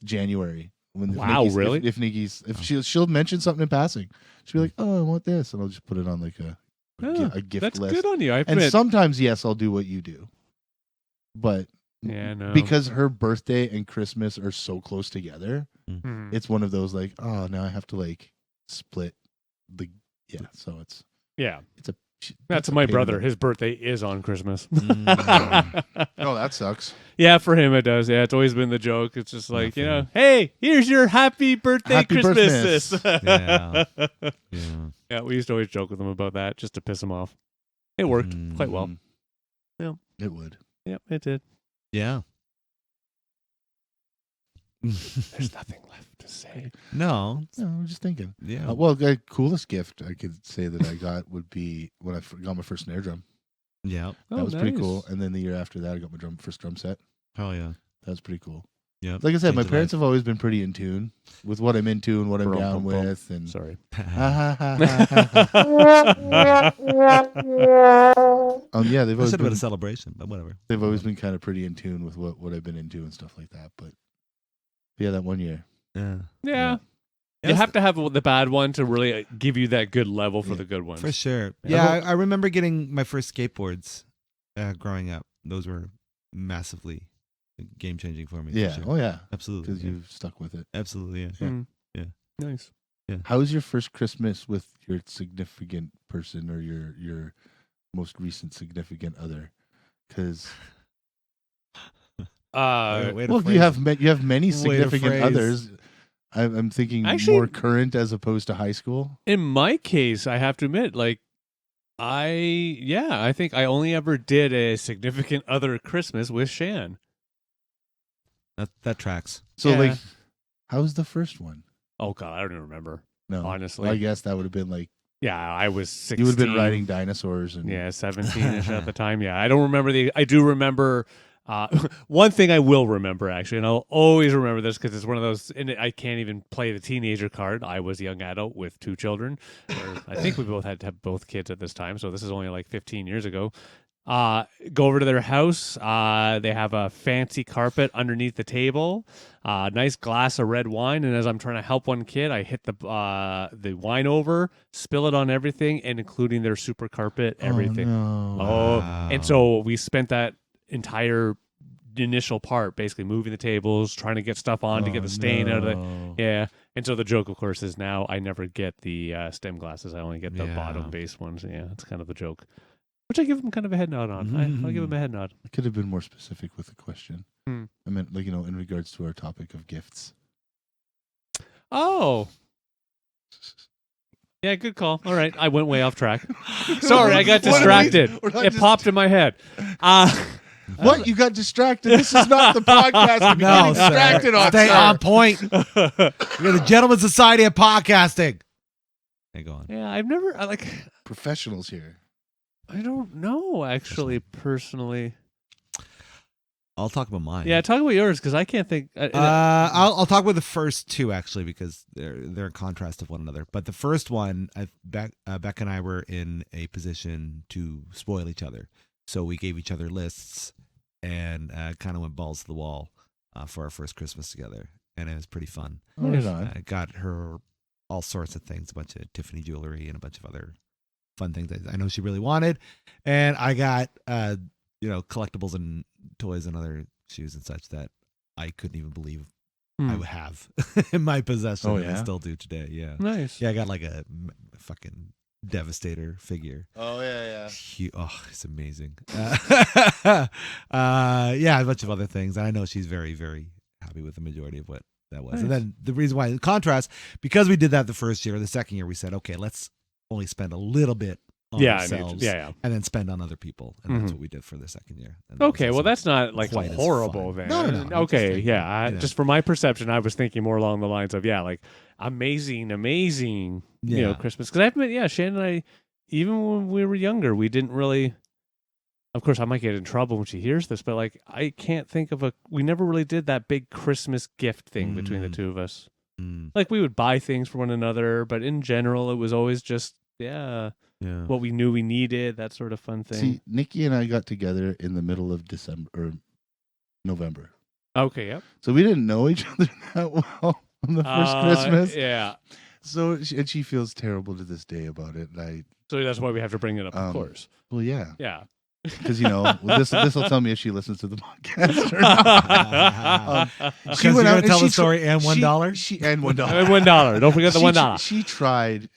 January. When Wow, Nikki's- really? If Nikki's, she'll mention something in passing, she'll be like, "Oh, I want this," and I'll just put it on like a gift That's list. good on you. I And admit. sometimes, yes, I'll do what you do, but Yeah, no. because her birthday and Christmas are so close together, Hmm. it's one of those like, oh, now I have to like split the So it's Yeah, a that's a my pain in brother. the- His birthday is on Christmas. Oh, that sucks. Yeah, for him it does. Yeah, it's always been the joke. It's just like, hey, here's your happy birthday Happy Christmas. Yeah. Yeah. Yeah, we used to always joke with him about that just to piss him off. It worked quite well. Yeah. It would. Yep, it did. Yeah. There's nothing left to say. No. No, I'm just thinking. Yeah. Well, the coolest gift I could say that I got would be when I got my first snare drum. Yeah. That was pretty cool. And then the year after that, I got my first drum set. Oh, yeah. That was pretty cool. Yeah. Like I said, my Changed your parents have always been pretty in tune with what I'm into and what I'm down with. And Sorry. Yeah, they've That always should have been been, a celebration, but whatever. they've always been kind of pretty in tune with what I've been into and stuff like that. But yeah, that 1 year. Yeah. Yeah. You Yes. have to have the bad one to really give you that good level for the good ones. For sure. Yeah. Yeah, I remember getting my first skateboards growing up. Those were massively game changing for me. for Yeah. sure. Oh, yeah. Absolutely. Because Yeah. you've stuck with it. Absolutely. Yeah. Mm. Yeah. Nice. How was your first Christmas with your significant person or your most recent significant other? Because Way to well, phrase you it. have many Way to significant phrase. others. I'm thinking Actually- more current as opposed to high school. In my case, I have to admit, I think I only ever did a significant other Christmas with Shan. That tracks. So Yeah. like, how was the first one? Oh God, I don't even remember. No, Honestly. I guess that would have been like Yeah, I was 16. you would have been riding dinosaurs and 17-ish at the time. Yeah, I don't remember I do remember one thing I will remember actually, and I'll always remember this because it's one of those. And I can't even play the teenager card. I was a young adult with 2 children. Or I think we both had to have both kids at this time, so this is only like 15 years ago. Go over to their house. They have a fancy carpet underneath the table, nice glass of red wine. And as I'm trying to help one kid, I hit the wine over, spill it on everything, and including their super carpet, everything. Oh, no. Oh, Wow. and so we spent that entire initial part basically moving the tables, trying to get stuff on to get the stain out of it. no. Yeah. And so the joke, of course, is now I never get the stem glasses. I only get the Yeah. bottom base ones. Yeah, that's kind of the joke. Which I give him kind of a head nod on. I'll give him a head nod. I could have been more specific with the question. I meant like, in regards to our topic of gifts. Oh. Yeah, good call. All right, I went way off track. Sorry, I got distracted. It popped in my head. What? You got distracted? This is not the podcast. No, distracted on. Stay on point. You're the Gentleman Society of Podcasting. Hey, go on. Yeah, I've never Professionals here. I don't know actually personally. I'll talk about mine. Yeah, talk about yours because I can't think. I'll talk about the first two actually because they're in contrast of one another. But the first one, Beck and I were in a position to spoil each other, so we gave each other lists and kind of went balls to the wall for our first Christmas together, and it was pretty fun. Right on. I got her all sorts of things, a bunch of Tiffany jewelry and a bunch of other fun things that I know she really wanted, and I got collectibles and toys and other shoes and such that I couldn't even believe I would have in my possession. Oh, and I yeah? still do today. Yeah. Nice. Yeah, I got like a fucking Devastator figure. Oh yeah. It's amazing. Yeah, a bunch of other things. And I know she's very, very happy with the majority of what that was. Nice. And then the reason why, in contrast, because we did that the first year, the second year we said, okay, let's only spend a little bit on ourselves, yeah. and then spend on other people, and that's what we did for the second year. And Okay, well, that's not like quite as horrible fun. then. No. Okay, Just yeah. thinking, Just for my perception, I was thinking more along the lines of like amazing, Christmas. Because I admit, Shannon and I, even when we were younger, we didn't really. Of course, I might get in trouble when she hears this, but like I can't think of we never really did that big Christmas gift thing between the two of us. Like we would buy things for one another, but in general, it was always just what we knew we needed, that sort of fun thing. See, Nikki and I got together in the middle of December or November. Okay, yep. So we didn't know each other that well on the first Christmas. Yeah. So she feels terrible to this day about it. So that's why we have to bring it up, of course. Well, yeah. Yeah. Because this will tell me if she listens to the podcast or not. She went out and tell the story and $1. She and $1. And $1. Don't forget the $1.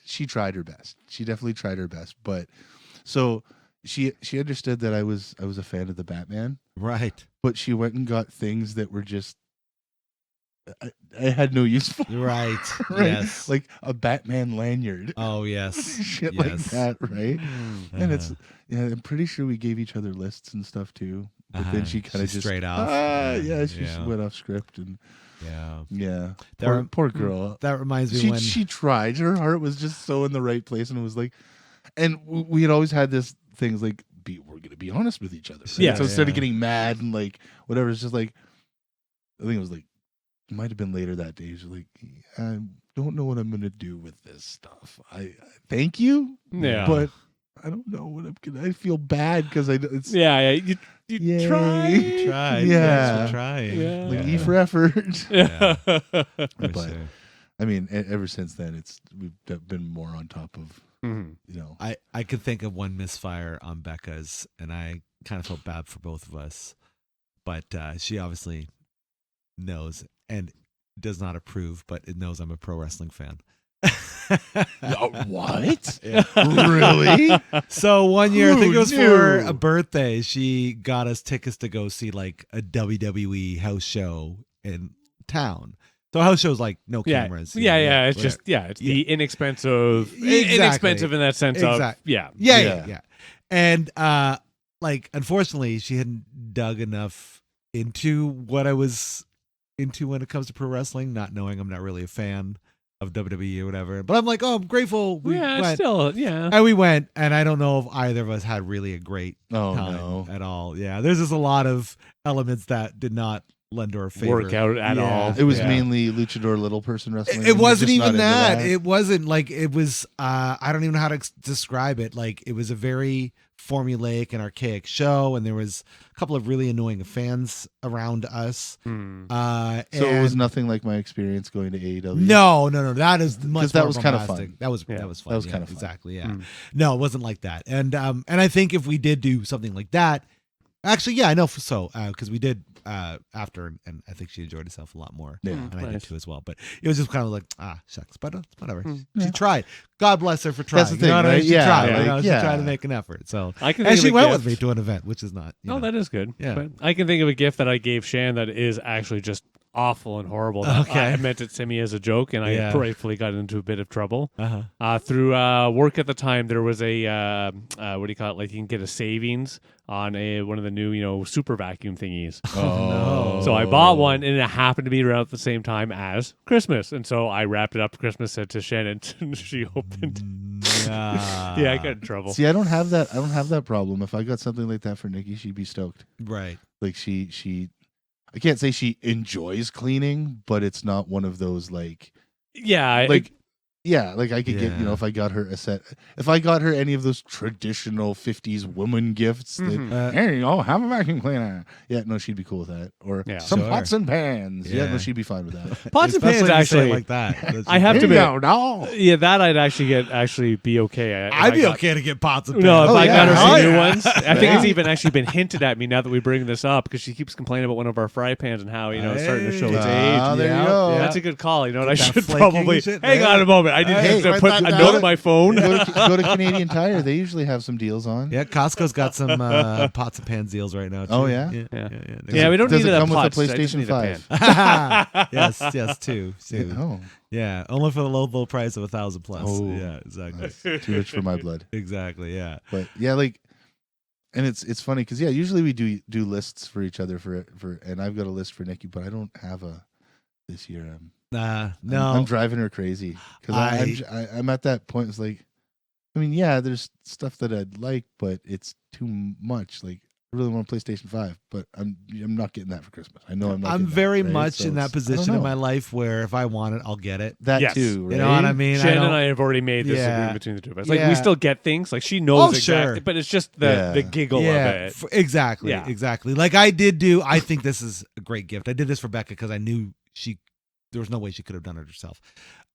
She tried her best. She definitely tried her best. But so she understood that I was a fan of the Batman. Right. But she went and got things that were just I had no use for. Right. Right? Yes. Like a Batman lanyard. Oh yes. Shit like that, right? And it's I'm pretty sure we gave each other lists and stuff too. But then she kind of just straight off. She went off script and poor girl. That reminds me when she tried. Her heart was just so in the right place, and it was like, and we had always had this things like we're gonna be honest with each other. Right? Yeah. So instead of getting mad and like whatever, it's just like I think it was like. It might have been later that day. She's like, I don't know what I'm going to do with this stuff. I thank you, but I don't know what I'm going to. I feel bad because it's you try. You try. Yeah. Trying. Yeah. Like E for effort. Yeah. But I mean, ever since then, we've been more on top of. I could think of one misfire on Becca's, and I kind of felt bad for both of us, but she obviously knows and does not approve, but it knows I'm a pro wrestling fan. What? Really? So one year, I think it was for a birthday, she got us tickets to go see like a WWE house show in town. So house shows like no cameras. It's just it's the inexpensive, inexpensive in that sense of yeah. And like unfortunately, she hadn't dug enough into what I was into when it comes to pro wrestling, not knowing I'm not really a fan of WWE or whatever. But I'm like, I'm grateful we went. And we went, and I don't know if either of us had really a great time at all. Yeah, there's just a lot of elements that did not lend our favor. Work out at all. It was mainly luchador little person wrestling. It wasn't even that. It wasn't like it was. I don't even know how to describe it. Like it was a very formulaic and archaic show, and there was a couple of really annoying fans around us. So it was nothing like my experience going to AEW. No. That is much that more was kind of bombastic. fun. That was fun. That was kind of fun. Exactly. Yeah. No, it wasn't like that. And I think if we did do something like that, Actually, yeah, I know. So, because we did after, and I think she enjoyed herself a lot more. Yeah. And I did Nice. too as well. But it was just kind of like, shucks, but whatever. She tried. God bless her for trying. That's the thing, you know what I mean? right? She Yeah, tried. like, She yeah. tried to make an effort. So, I can and think she of a went gift. with me to an event, which is not. No, that is good. Yeah. But I can think of a gift that I gave Shan that is actually just awful and horrible. That Okay. I meant it to me as a joke, and I Yeah. rightfully got into a bit of trouble. Uh-huh. Through work at the time, there was a what do you call it? Like you can get a savings on one of the new super vacuum thingies. Oh, no. So I bought one, and it happened to be around at the same time as Christmas, and so I wrapped it up for Christmas, sent to Shannon, and she opened. Yeah, I got in trouble. See, I don't have that. I don't have that problem. If I got something like that for Nikki, she'd be stoked. Right. Like she I can't say she enjoys cleaning, but it's not one of those like Yeah, like I could get, Yeah. if I got her a set, if I got her any of those traditional 50s woman gifts that, hey, have a vacuum cleaner. Yeah, no, she'd be cool with that. Or some Sure. pots and pans. Yeah, Yeah. no, she'd be fine with that. pots and Especially pans if you say it actually. like that. That's I have just- to Here you admit, go, no. yeah, that I'd actually be okay. I'd be okay to get pots and pans. No, if Oh, I yeah. got her Oh, some new yeah. ones, I think it's even actually been hinted at me now that we bring this up because she keeps complaining about one of our fry pans and how it's starting to show its age. There Yeah. you go. Yeah. That's a good call. You know what? I That should flaking probably shit. hang on a moment. I didn't Hey, have to write put that a down. note on my phone. Go to Canadian Tire. They usually have some deals on. Yeah, Costco's got some pots and pans deals right now. Too. Oh, yeah? Yeah, we don't Does need it a come with a pot. I just PlayStation need a 5? pan. yes, two. Oh, Yeah, only for the low price of 1,000 plus. Oh. Yeah, exactly. nice. Too rich for my blood. Exactly. Yeah. But yeah, like, and it's funny because usually we do lists for each other for, and I've got a list for Nikki, but I don't have a this year. No. I'm driving her crazy because I'm at that point. It's like, I mean, yeah, there's stuff that I'd like, but it's too much. Like, I really want a PlayStation 5, but I'm not getting that for Christmas. I know I'm not. I'm getting very that, right? much So in that it's- I don't position in know. my life where if I want it, I'll get it. That Yes. too, right? You know what I mean? Shannon don't- and I have already made this Yeah. agreement between the two of us. Like Yeah. we still get things. Like she knows Oh, exactly, sure. but it's just the Yeah. giggle of it. Exactly. Yeah. Exactly. Like I think this is a great gift. I did this for Becca because I knew there was no way she could have done it herself.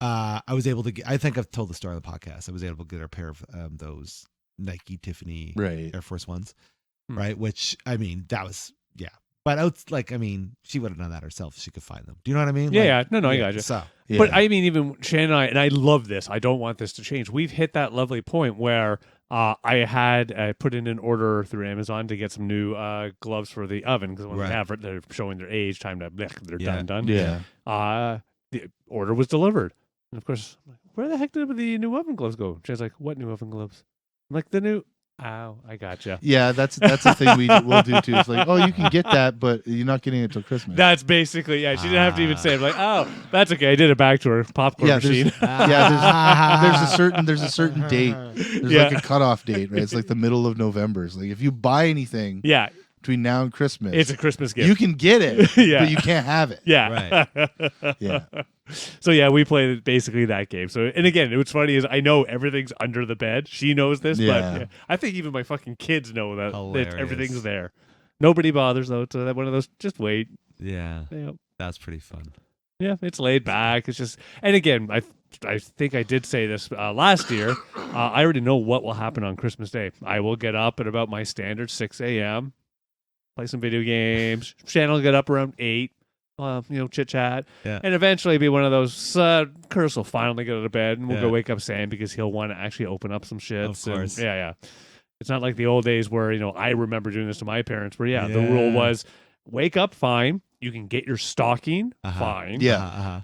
I was able to get, I think I've told the story on the podcast. I was able to get her a pair of those Nike Tiffany Right. Air Force Ones, Hmm. right? Which, I mean, that was, yeah. But she would have done that herself if she could find them. Do you know what I mean? Yeah, yeah. No, I got you. So, Yeah. But I mean, even Shannon and I love this. I don't want this to change. We've hit that lovely point where I put in an order through Amazon to get some new gloves for the oven because when Right. they have it, they're showing their age, time to they're Yeah. done. Yeah. The order was delivered, and of course, I'm like, where the heck did the new oven gloves go? She's like, "What new oven gloves?" I'm like, "The new." Ow, I gotcha. Yeah, that's the thing we'll do too. It's like, oh, you can get that, but you're not getting it till Christmas. That's basically She didn't have to even say it. I'm like, oh, that's okay. I did it back to her popcorn Yeah, machine. there's a certain date. There's Yeah. like a cutoff date, right? It's like the middle of November. It's like if you buy anything Yeah, between now and Christmas, it's a Christmas gift. you can get it, Yeah. but you can't have it. Yeah. Yeah. So yeah, we played basically that game. So and again, what's funny is I know everything's under the bed. She knows this, Yeah. but yeah, I think even my fucking kids know that Hilarious. everything's there. Nobody bothers though. It's one of those. Just wait. yeah, Yeah, that's pretty fun. yeah, it's laid back. It's just, and again, I think I did say this last year. I already know what will happen on Christmas Day. I will get up at about my standard 6 a.m. Play some video games. Shannon will get up around 8. Chit chat, Yeah. and eventually be one of those. Curtis will finally get out of bed, and we'll Yeah. go wake up Sam because he'll want to actually open up some shit. Of course. Yeah. It's not like the old days where I remember doing this to my parents. Where the Yeah. rule was wake up fine. You can get your stocking fine. Yeah.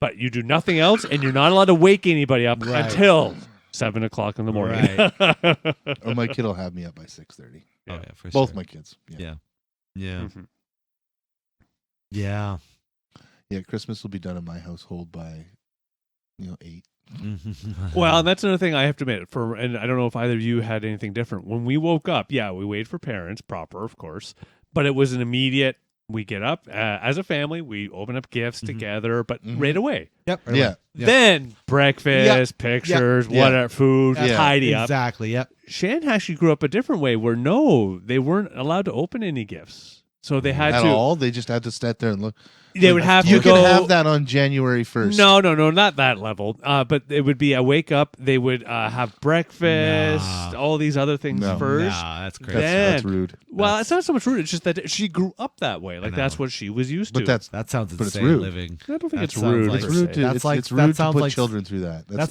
But you do nothing else, and you're not allowed to wake anybody up Right. until 7:00 in the morning. Right. Or my kid will have me up by 6:30. Oh yeah, for Both sure. my kids. Yeah. Yeah. Mhm. Yeah. Yeah. Christmas will be done in my household by 8. Well, and that's another thing I have to admit. And I don't know if either of you had anything different. When we woke up, yeah, we waited for parents, proper, of course, but it was an immediate. We get up as a family, we open up gifts together, but right away. Yep. right Yeah. away. Yep. Then breakfast, pictures, Yeah. whatever, food, Yeah. tidy up. Exactly. Yep. Shan actually grew up a different way where no, they weren't allowed to open any gifts. So they had At to. all. They just had to sit there and look. They would have You to can go. have that on January 1st. No, not that level. But it would be I wake up. They would have breakfast, all these other things first. Nah, that's crazy. That's rude. Well, it's not so much rude. It's just that she grew up that way. Like that's what she was used to. But that sounds but it's insane rude. living. I don't think That it's sounds rude. like- It's rude to, That's it's, like- it's that rude to sounds put like- children through that. That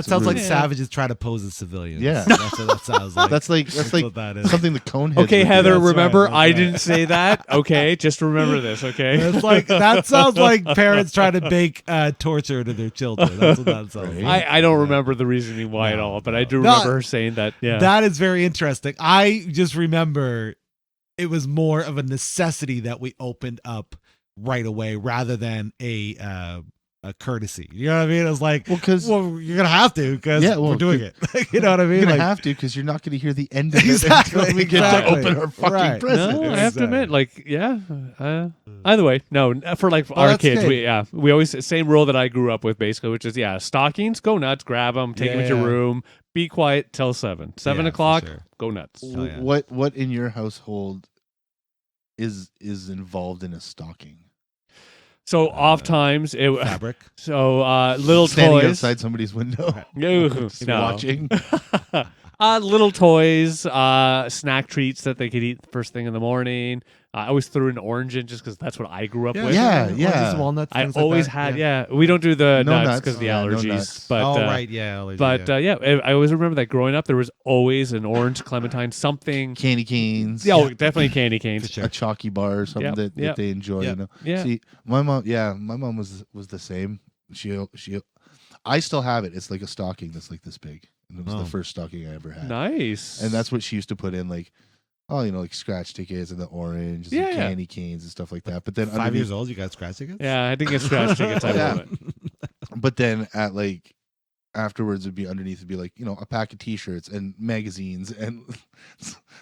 sounds like rude. savages try to pose as civilians. Yeah. That's what that sounds like. That's like what that is. something the Coneheads Okay, would do. Heather, That's remember right, I that's right. didn't say that. Okay, just remember this. Okay. It's like that sounds like parents trying to bake torture to their children. That's what that sounds like. I don't remember the reasoning why at all, but I do remember her saying that. Yeah. That is very interesting. I just remember it was more of a necessity that we opened up right away rather than a courtesy. You know what I mean? It was like, Well, 'cause- you're gonna have to because we're doing it. You know what I mean? You're gonna Like, have to because you're not going to hear the end of it Exactly, until we get exactly. to open our fucking Right. present. No, I have to admit, like, either way, no, for like our that's kids, good. we always same rule that I grew up with basically, which is stockings, go nuts, grab them, take them to your Yeah. room, be quiet till 7 Yeah, for o'clock, sure. go nuts. Oh, yeah. What in your household is involved in a stocking? So off times, fabric. so little Standing toys, outside somebody's window, No, just no. watching. Little toys, snack treats that they could eat first thing in the morning. I always threw an orange in just because that's what I grew up with. Yeah. Walnuts. I things like always that. had, we don't do the No nuts nuts. because of the Yeah, no allergies. nuts. But oh right, yeah. allergy, but I always remember that growing up, there was always an orange clementine, something. Candy canes. Yeah, definitely candy canes. For sure. A chalky bar or something Yep, that they enjoy. Yep. You know. Yeah. See, my mom was the same. She I still have it. It's like a stocking that's like this big, and it was the first stocking I ever had. Nice. And that's what she used to put in, like, like scratch tickets and the orange, and Yeah. candy canes and stuff like that. But then 5 years old, you got scratch tickets. Yeah, I didn't get scratch tickets. I Yeah. love it. But then at like afterwards, it'd be underneath. It'd be like a pack of T-shirts and magazines and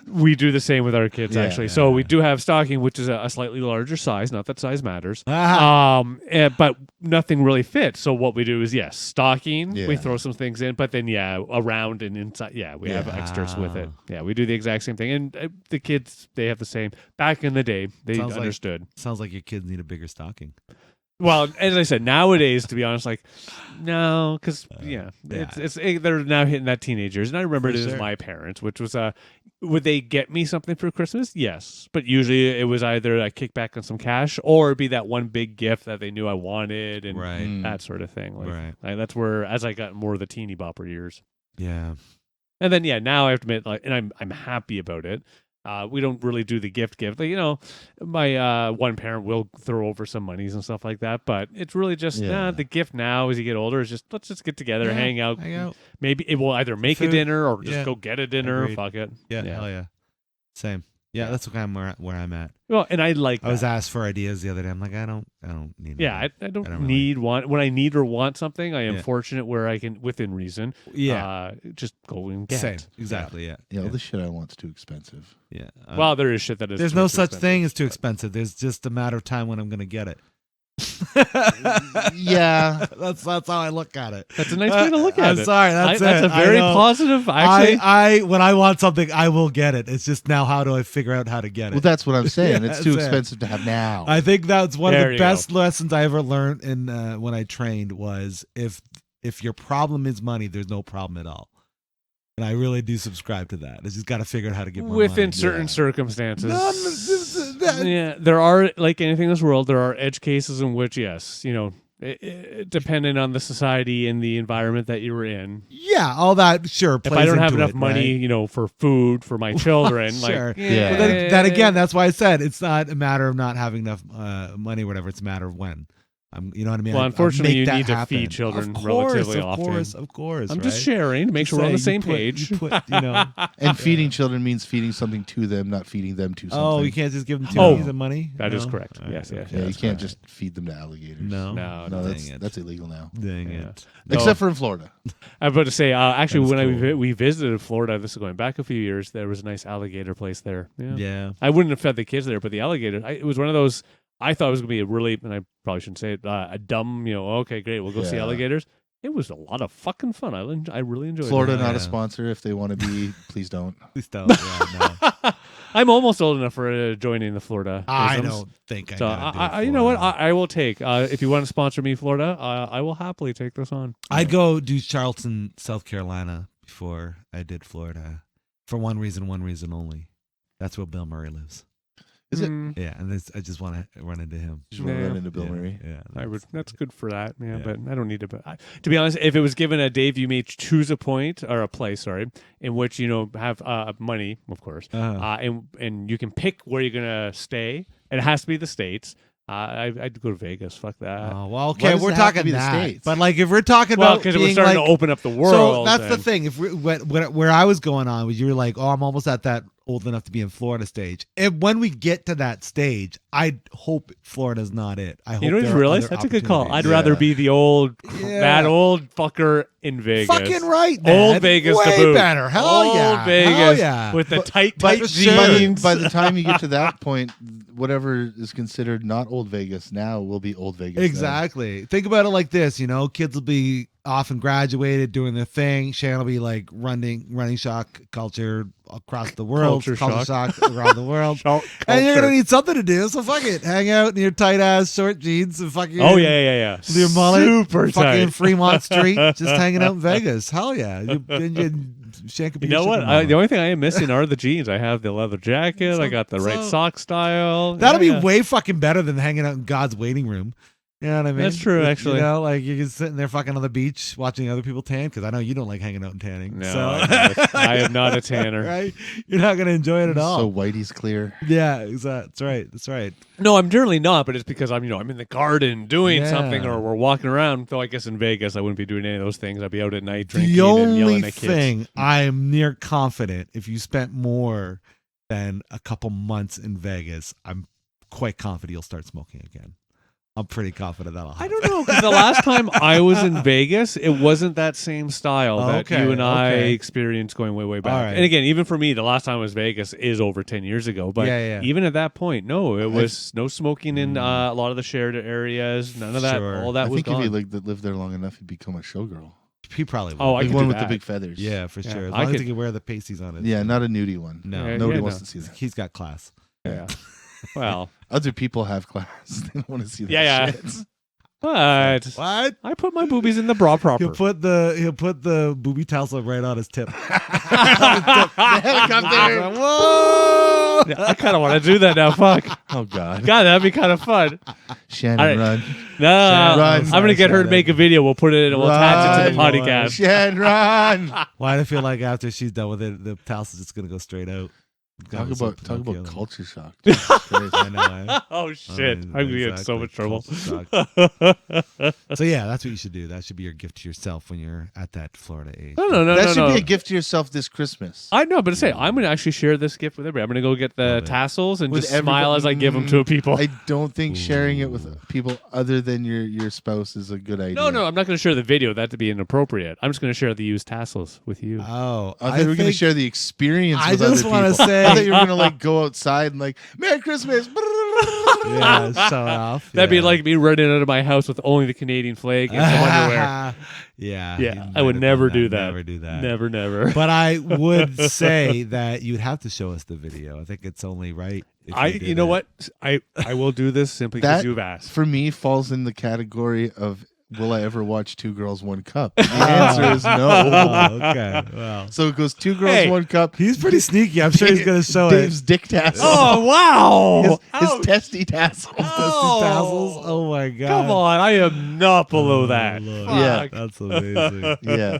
We do the same with our kids, Yeah, actually. yeah. So we do have stocking, which is a slightly larger size. Not that size matters. Ah. But nothing really fits. So what we do is, stocking. Yeah. We throw some things in, but then around and inside, we have extras with it. Yeah, we do the exact same thing. And the kids, they have the same. Back in the day, they Sounds like- understood. Sounds like your kids need a bigger stocking. Well, as I said, nowadays, to be honest, like, no, because they're now hitting that teenagers, and I remember For it as sure. my parents, which was would they get me something for Christmas? Yes, but usually it was either a kickback on some cash or it'd be that one big gift that they knew I wanted and Right. that sort of thing. Like, Right. that's where as I got more of the teeny bopper years, Yeah. and then now I have to admit, like, and I'm happy about it. We don't really do the gift. Like, my one parent will throw over some monies and stuff like that, but it's really just the gift now as you get older is just let's just get together, Yeah, hang out. hang out. Maybe it will either make a Food. dinner or just Yeah. go get a dinner. Agreed. Fuck it. Yeah. Hell yeah. Same. Yeah, that's kind of where I'm at. Well, and I like I was that. asked for ideas the other day. I'm like, I don't need. Yeah, it. I don't really- need when I need or want something. I am Yeah. fortunate where I can, within reason, just go and get. Same. Exactly. Yeah. all the shit I want's too expensive. Yeah. Well, there is shit that is. there's too no such expensive. thing as too expensive. There's just a matter of time when I'm going to get it. Yeah. that's how I look at it. That's a nice way to look at I'm it. sorry. That's That's it. a very I know. positive. Actually, I when I want something, I will get it. It's just now how do I figure out how to get it? Well, that's what I'm saying. Yeah, It's too that's it. expensive to have now. I think that's one There of the you best lessons I ever learned in when I trained was if your problem is money, there's no problem at all. And I really do subscribe to that. It's just got to figure out how to get more within money. certain circumstances. No, Yeah, there are, like anything in this world, there are edge cases in which, yes, depending on the society and the environment that you were in. yeah, all that sure. If plays I don't have into enough it, money, right? for food for my children, Sure. like, Yeah. But then again, that's why I said it's not a matter of not having enough money or whatever. It's a matter of when. You know what I mean? Well, unfortunately, make you that need to happen. feed children of relatively course, often. Of course, I'm right? just sharing to make sure we're on the same page. You put, you know, And feeding children means feeding something to them, not feeding them to something. oh, you can't just give them Oh, pennies and money. that is No? correct. All right, Yes, yes, okay. Yeah, you that's can't correct. just feed them to alligators. No, No, No, dang it. that's illegal now. Dang Yeah. it. Except for in Florida. I'm about to say, actually, That is when cool. we visited Florida, this is going back a few years, there was a nice alligator place there. Yeah. I wouldn't have fed the kids there, but the alligator, it was one of those, I thought it was going to be a really, and I probably shouldn't say it, a dumb, okay, great, we'll go see Yeah. alligators. It was a lot of fucking fun. I really enjoyed Florida it. not Yeah. a sponsor. If they want to be, please don't. Please don't. Yeah, no. I'm almost old enough for joining the Florida. I isms. don't think So I gotta do you know what? Florida. I will take. If you want to sponsor me, Florida, I will happily take this on. I'd go do Charleston, South Carolina before I did Florida for one reason only. That's where Bill Murray lives. Is it? Yeah, and I just want to run into him. Just want to Yeah. run into Bill Murray. Yeah, I would. That's good for that. Yeah, Yeah. but I don't need to. But to be honest, if it was given a Dave, you may choose a point or a place, in which have money, of course, and you can pick where you're gonna stay. And it has to be the States. I'd go to Vegas. Fuck that. Oh, well, Why okay, does we're it have to talking be the that. States? But like, if we're talking Well, about because it was being starting like, to open up the world. so that's the and- thing. If where I was going on was, you were like, oh, I'm almost at that old enough to be in Florida stage. And when we get to that stage, I hope Florida's not it. I hope You don't there even are realize other that's a good call. I'd opportunities. rather be the old, Yeah. that old fucker in Vegas. Fucking right, man. Old Vegas to way boot. better. Hell Old yeah, Vegas Hell yeah. with the But- tight But jeans. by the time you get to that point, whatever is considered not old Vegas now will be old Vegas. then. Exactly. Think about it like this, kids will be off and graduated doing their thing. Shannon will be like running shock culture across the world. Culture shock around the world. Shock And you're gonna culture. need something to do, so fuck it. Hang out in your tight ass short jeans and fucking Oh yeah. with your mullet, Super fucking tight. Fremont Street, just hanging out in Vegas. Hell yeah. Shan could be You know your what? sugar mama. The only thing I am missing are the jeans. I have the leather jacket. I got the right sock style. That'll Yeah. be way fucking better than hanging out in God's waiting room. You know what I mean? That's true, actually. Like you're just sitting there fucking on the beach watching other people tan, because I know you don't like hanging out and tanning. No, so. I am not a tanner. Right? You're not gonna enjoy it at all. So Whitey's clear. Yeah, that's right. That's right. No, I'm generally not, but it's because I'm in the garden doing Yeah. something, or we're walking around. Though I guess in Vegas I wouldn't be doing any of those things. I'd be out at night drinking The and yelling only at kids. thing I am near confident, if you spent more than a couple months in Vegas, I'm quite confident you'll start smoking again. I'm pretty confident that'll happen. I don't know, because the last time I was in Vegas, it wasn't that same style that Okay, you and I okay. experienced going way back. All right. And again, even for me, the last time I was Vegas is over 10 years ago. But Yeah. even at that point, no, it was no smoking in a lot of the shared areas. None of that. Sure. All that I was think gone. if you lived there long enough, you'd become a showgirl. He probably will. Oh, I Like could one do with that. the big feathers. Yeah, for Yeah, sure. As I long as could- he can wear the pasties on it. Yeah, not a nudie one. No. Yeah, Nobody yeah, wants no. to see that. He's got class. Yeah. Well, Other people have class. They don't want to see that Yeah. shit. but What? I put my boobies in the bra proper. He'll put the booby tassel right on his tip. Helicopter. Whoa! Yeah, I kind of want to do that now. Fuck. Oh, God. God, that'd be kind of fun. Shannon, All right. run. No, Run. I'm gonna get her to make a video. We'll put it in and we'll attach it to the Run. podcast. Shannon, run. Why do I feel like after she's done with it, the tassel's just gonna go straight out? Talk about Pinocchio. culture shock. I know. Eh? Oh shit! mean, I'm gonna get in so exactly. much trouble. Culture shock. So yeah, that's what you should do. That should be your gift to yourself when you're at that Florida age. No. That should be a gift to yourself this Christmas. I know, but say I'm gonna actually share this gift with everybody. I'm gonna go get the Love it. tassels and With just smile everybody- as I give them to people. I don't think sharing it with people other than your spouse is a good idea. No, I'm not gonna share the video. That'd be inappropriate. I'm just gonna share the used tassels with you. Oh, I thought we were going to think- share the experience I with just other wanna people. say- I thought you were going to go outside and Merry Christmas. Yeah, show off. That'd be yeah. like me running out of my house with only the Canadian flag and some underwear. Yeah, Yeah, you I might would have never done do that. Never do that. Never. But I would say that you'd have to show us the video. I think it's only right. If You know what? I will do this simply because That, you've asked. for me, falls in the category of will I ever watch Two Girls, One Cup? The answer is no. Oh, okay. Well, So it goes Two Girls, Hey, One Cup. he's pretty sneaky. I'm sure he's going to show Dave's it. dick tassel. Oh wow! His testy tassel. Oh. Tassels. Oh my god. Come on, I am not below that. Lord. Yeah. Fuck. That's amazing. Yeah.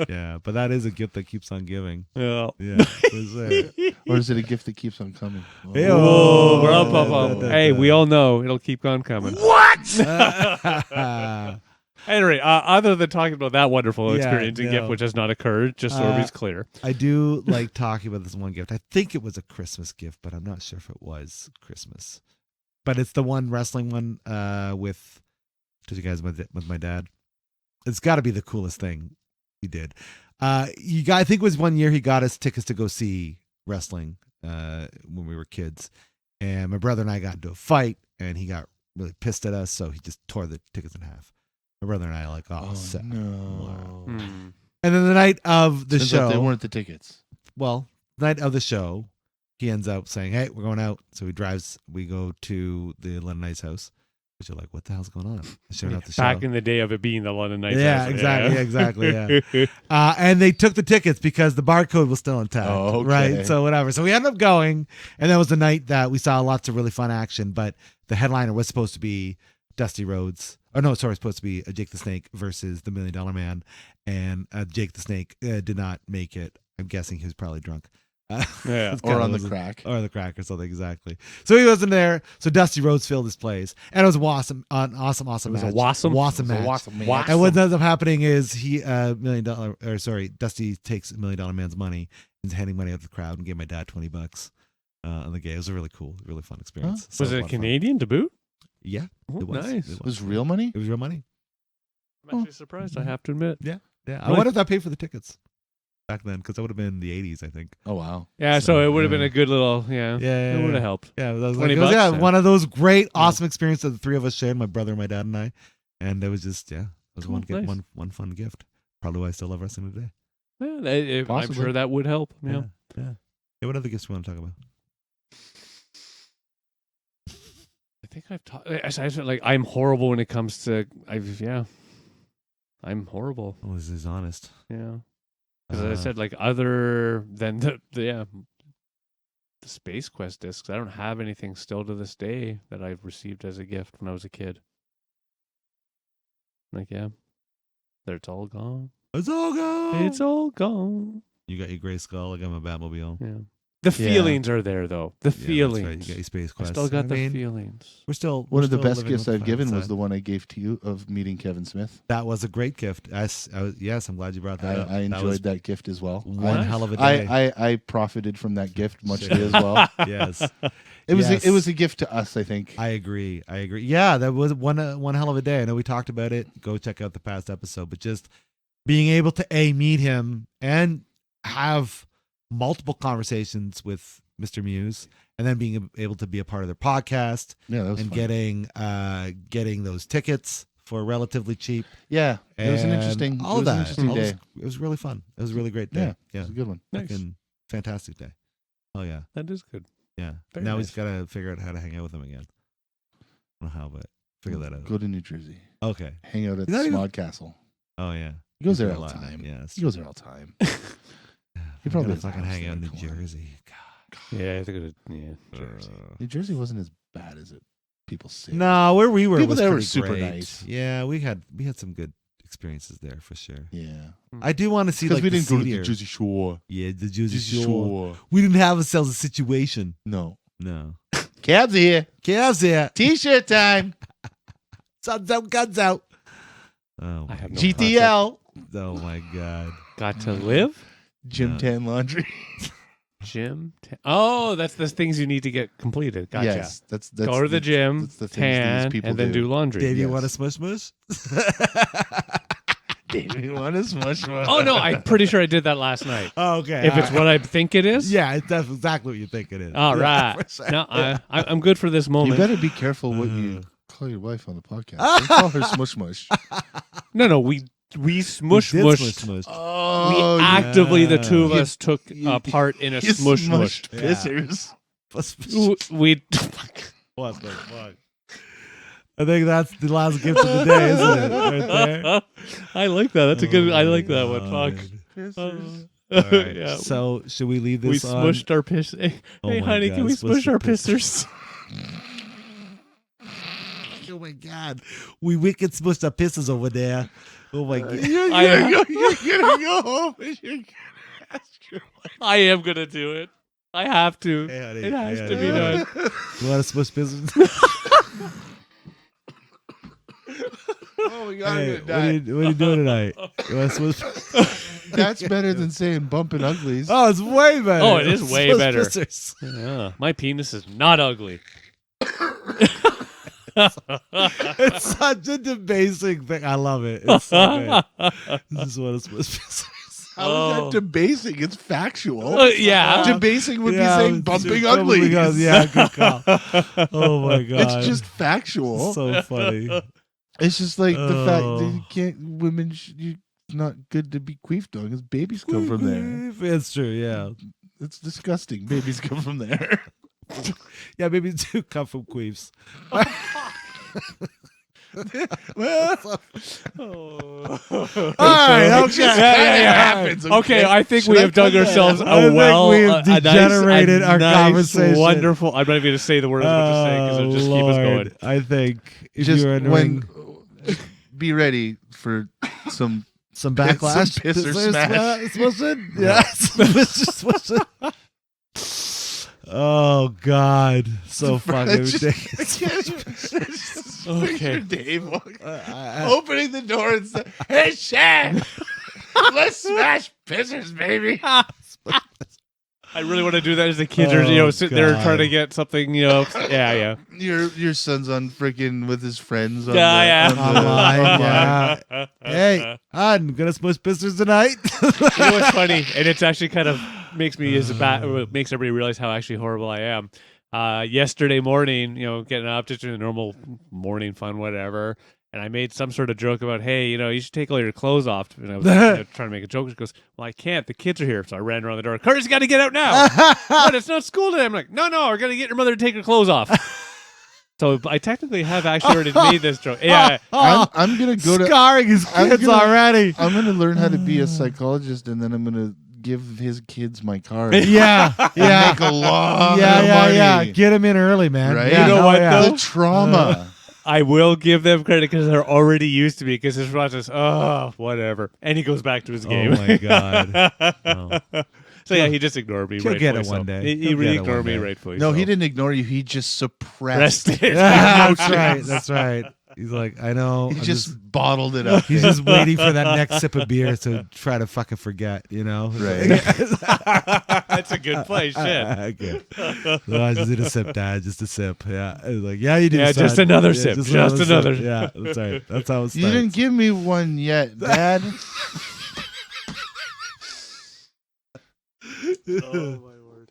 Yeah, but that is a gift that keeps on giving. Yeah. Yeah. for sure. Or is it a gift that keeps on coming? Hey, Whoa, oh. we're up. Hey, we all know it'll keep on coming. Anyway, other than talking about that wonderful Yeah, experience and no. gift, which has not occurred, just so everybody's clear. I do like talking about this one gift. I think it was a Christmas gift, but I'm not sure if it was Christmas. But it's the one wrestling one with you guys with my dad. It's got to be the coolest thing he did. I think it was one year he got us tickets to go see wrestling when we were kids, and my brother and I got into a fight, and he got really pissed at us, so he just tore the tickets in half. My brother and I are like, oh, sad. no. Wow. Hmm. And then the night of the Turns out show, they weren't the tickets. well, night of the show, he ends up saying, "Hey, we're going out." So we go to the London Knights house, which are like, "What the hell's going on?" Showing out the show. Back in the day of it being the London Knights. Yeah, exactly. Yeah. And they took the tickets because the barcode was still intact. Oh, okay. Right. So whatever. So we ended up going, and that was the night that we saw lots of really fun action. But the headliner was supposed to be Dusty Rhodes. Oh no, sorry, supposed to be Jake the Snake versus the $1 Million Man, and Jake the Snake did not make it. I'm guessing he was probably drunk. Yeah. Or on the crack. Or the crack or something, exactly. So he wasn't there. So Dusty Rhodes filled his place. And it was an awesome It match. was a wassom? Wassom match. Awesome match. And what ends up happening is Dusty takes $1 Million Man's money and is handing money out to the crowd and gave my dad $20 on the game. It was a really cool, really fun experience. So Was it a lot of fun. Canadian to boot? Yeah. Oh, It was. nice. It It was real money? It was real money. I'm actually surprised, I have to admit. Yeah. I Really? wonder if that paid for the tickets back then, because that would have been the 80s, I think. Oh, wow. Yeah, so it would have been a good little, Yeah, it would have helped. Yeah, it was, $20 it was, yeah, then. one of those great, awesome experiences that the three of us shared, my brother, my dad, and I. And it was just, it was Cool, nice. one fun gift. Probably why I still love wrestling today. Yeah, I'm Possibly. sure that would help. Yeah. Yeah. What other gifts do you want to talk about? I think I've talked. I feel like I'm horrible when it comes to. I'm horrible. Oh, this is honest. Yeah, because I said like other than the Space Quest discs, I don't have anything still to this day that I've received as a gift when I was a kid. Like it's all gone. It's all gone. It's all gone. You got your gray skull. I got my Batmobile. Yeah. The feelings are there though. The Yeah, feelings. that's right. You got your Space I Quest. still got the mean, feelings. We're still One of the still best living gifts with I've given was side. the one I gave to you of meeting Kevin Smith. That was a great gift. Yes, I'm glad you brought that up. I That was enjoyed that gift as well. one hell of a day. I profited from that gift muchly as well. Yes. It was Yes. it was a gift to us, I think. I agree. Yeah, that was one hell of a day. I know we talked about it. Go check out the past episode. But just being able to meet him and have multiple conversations with Mr. Muse, and then being able to be a part of their podcast, Yeah, that was and fun. getting those tickets for relatively cheap. Yeah, it was an and interesting. all it was that. an interesting All day. this- it was really fun. It was a really great day. Yeah, it was a good one. Nice. Fucking fantastic day. Oh yeah, That is good. yeah. Very now nice. we've got to figure out how to hang out with him again. I don't know how, but figure that out. Go to New Jersey. Okay. Hang out at He's not even- Smod Castle. Oh yeah. He goes He's there got all a the lot. time. Yeah. that's He goes there all the time. He probably probably has a fucking house hang out in there, New come on. Jersey. Yeah, I think Jersey. New Jersey wasn't as bad as it people say. No, where we were People was there were pretty super great. nice. Yeah, we had some good experiences there for sure. Yeah, I do want to see because like we the didn't go to seedier- the Jersey Shore. Yeah, the Jersey Jersey Shore. Shore. We didn't have ourselves a situation. No. No. Cabs here. Calves here. T-shirt time. Sun's out, guns out. Oh, I my have no GTL. Oh my god. Got to live? Gym No. tan laundry. Gym? Oh, that's the things you need to get completed. Gotcha. Yes, that's Go to the gym, that's the things tan, these people and then do laundry. Dave, you Yes. want to smush mush? Dave, you want to smush one? Oh, no, I'm pretty sure I did that last night. Oh, okay. If it's what I think it is? Yeah, that's exactly what you think it is. All Yeah, right. for sure. No, I'm good for this You moment. better be careful what you call your wife on the podcast. Don't call her smush mush. No, we smush We did mushed. smush mushed. Oh, We actively, the two of You- us took part in a you smush mush. smushed pissers. We What the fuck? I think that's the last gift of the day, isn't it? Right there. I like that. That's a good. I like that Oh, one. Fuck. Pissers. All right. Yeah. So should we leave We this on? smushed our piss. Hey, Oh hey my honey, God, can we smush smush the our pissers. pissers? Oh my god, we wicked smushed our pisses over there. Oh my god. You're I- gonna go home and you're gonna ask your wife. I am gonna do it. I have to. Hey, honey. It has Hey, to honey. be done. You want to smush pisses? Oh my god, Hey, I'm gonna die. what are you doing tonight? You want to smush? That's better than saying bumping uglies. Oh, it's way better. Oh, it is way Smush better. pissers. Yeah, my penis is not ugly. It's such a debasing thing. I love it. It's so good. This is what it's supposed to be. How is that debasing? It's factual. Yeah. Debasing would be saying bumping ugly. uglies. Yeah, good call. Oh my god, It's just factual. so funny. It's just like the fact that Oh. you can't. Women, it's not good to be queefed on because babies come from there. It's true. Yeah, It's disgusting. Babies come from there. Yeah, babies do come from queefs. All right, okay. Happens, Okay, I think Should we I have dug put that ourselves out? a I think well. we have degenerated our nice, conversation. Wonderful. I'm not even going to say the word I was about to say because it'll just keep us going. I think if Just you're wondering, be ready for some backlash. Some pisser smash. Swishing? Yeah. Pisser swishing. Oh God, so fucking ridiculous. Okay. Dave opening the door and saying, "Hey, Shaq, let's smash pissers, baby." I really want to do that as the kids are, sitting there God. trying to get something, Yeah. Your son's on freaking with his friends. On Yeah, the, yeah. on the- Online, online. yeah. Hey, I'm gonna smush pistons tonight. You know what's funny, and it's actually kind of makes everybody realize how actually horrible I am. Yesterday morning, getting up, just doing the normal morning fun, whatever. And I made some sort of joke about, hey, you should take all your clothes off. And I was trying to make a joke. She goes, well, I can't. The kids are here. So I ran around the door. Curtis, got to get out now. What? It's not school today. I'm like, no, we're going to get your mother to take her clothes off. So I technically have actually already made this joke. Yeah. I'm gonna go to. Scarring his kids already. I'm gonna learn how to be a psychologist, and then I'm gonna give his kids my card. Yeah, yeah. Make a lot Yeah, of yeah, money. yeah. Get him in early, man. Right? Yeah, You know hell what, yeah. though? The trauma. I will give them credit because they're already used to me because his response is, whatever. And he goes back to his game. Oh my God. Oh. So yeah, he just ignored me. He'll get rightfully it one so. day. He He'll get it ignored one me day. rightfully. No, so. he didn't ignore you. He just suppressed. Rest it. Yeah, that's right. That's right. He's like, I know. He I'm just bottled it up. He's just waiting for that next sip of beer to try to fucking forget, Right. That's a good play. Shit. Okay. No, I just did a sip, Dad. Just a sip. Yeah. I was like, yeah, you do. Yeah, son. just another Yeah, sip. Just another. sip. Yeah, that's right. That's how it starts. You didn't give me one yet, Dad. Oh my word.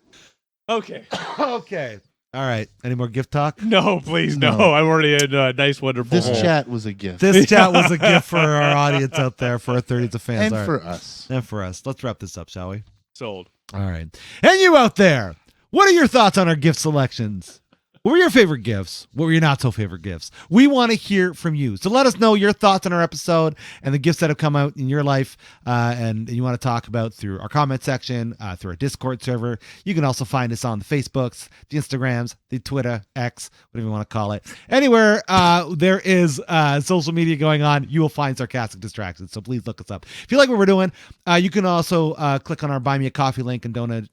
Okay. Okay. All right. Any more gift talk? No, please, no. No. I'm already in a nice, wonderful. This hole. chat was a gift. This chat was a gift for our audience out there, for our 30s of fans. and All right. for us. And for us. Let's wrap this up, shall we? Sold. All right. And you out there, what are your thoughts on our gift selections? What were your favorite gifts? What were your not so favorite gifts? We want to hear from you. So let us know your thoughts on our episode and the gifts that have come out in your life and you want to talk about through our comment section, through our Discord server. You can also find us on the Facebooks, the Instagrams, the Twitter, X, whatever you want to call it. Anywhere there is social media going on, you will find Sarcastic Distractions. So please look us up. If you like what we're doing, you can also click on our Buy Me a Coffee link and donate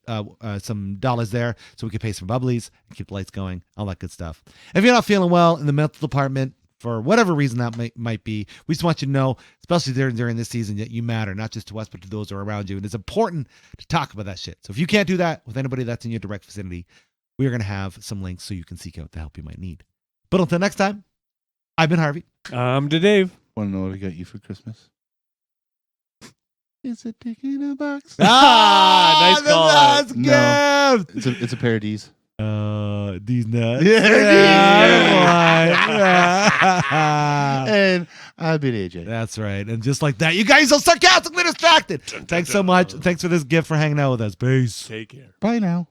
some dollars there so we can pay some bubblies and keep the lights going. All that good stuff. If you're not feeling well in the mental department, for whatever reason that might be, we just want you to know, especially during this season, that you matter, not just to us, but to those who are around you. And it's important to talk about that shit. So if you can't do that with anybody that's in your direct vicinity, we are going to have some links so you can seek out the help you might need. But until next time, I've been Harvey. To Dave. Want to know what I got you for Christmas? It's a dick in a box. Nice call. That's No. gift. It's a pair of D's. These nuts. Yeah. And I've been AJ. That's right. And just like that, you guys are sarcastically distracted. Thanks so much. Thanks for this gift, for hanging out with us. Peace. Take care. Bye now.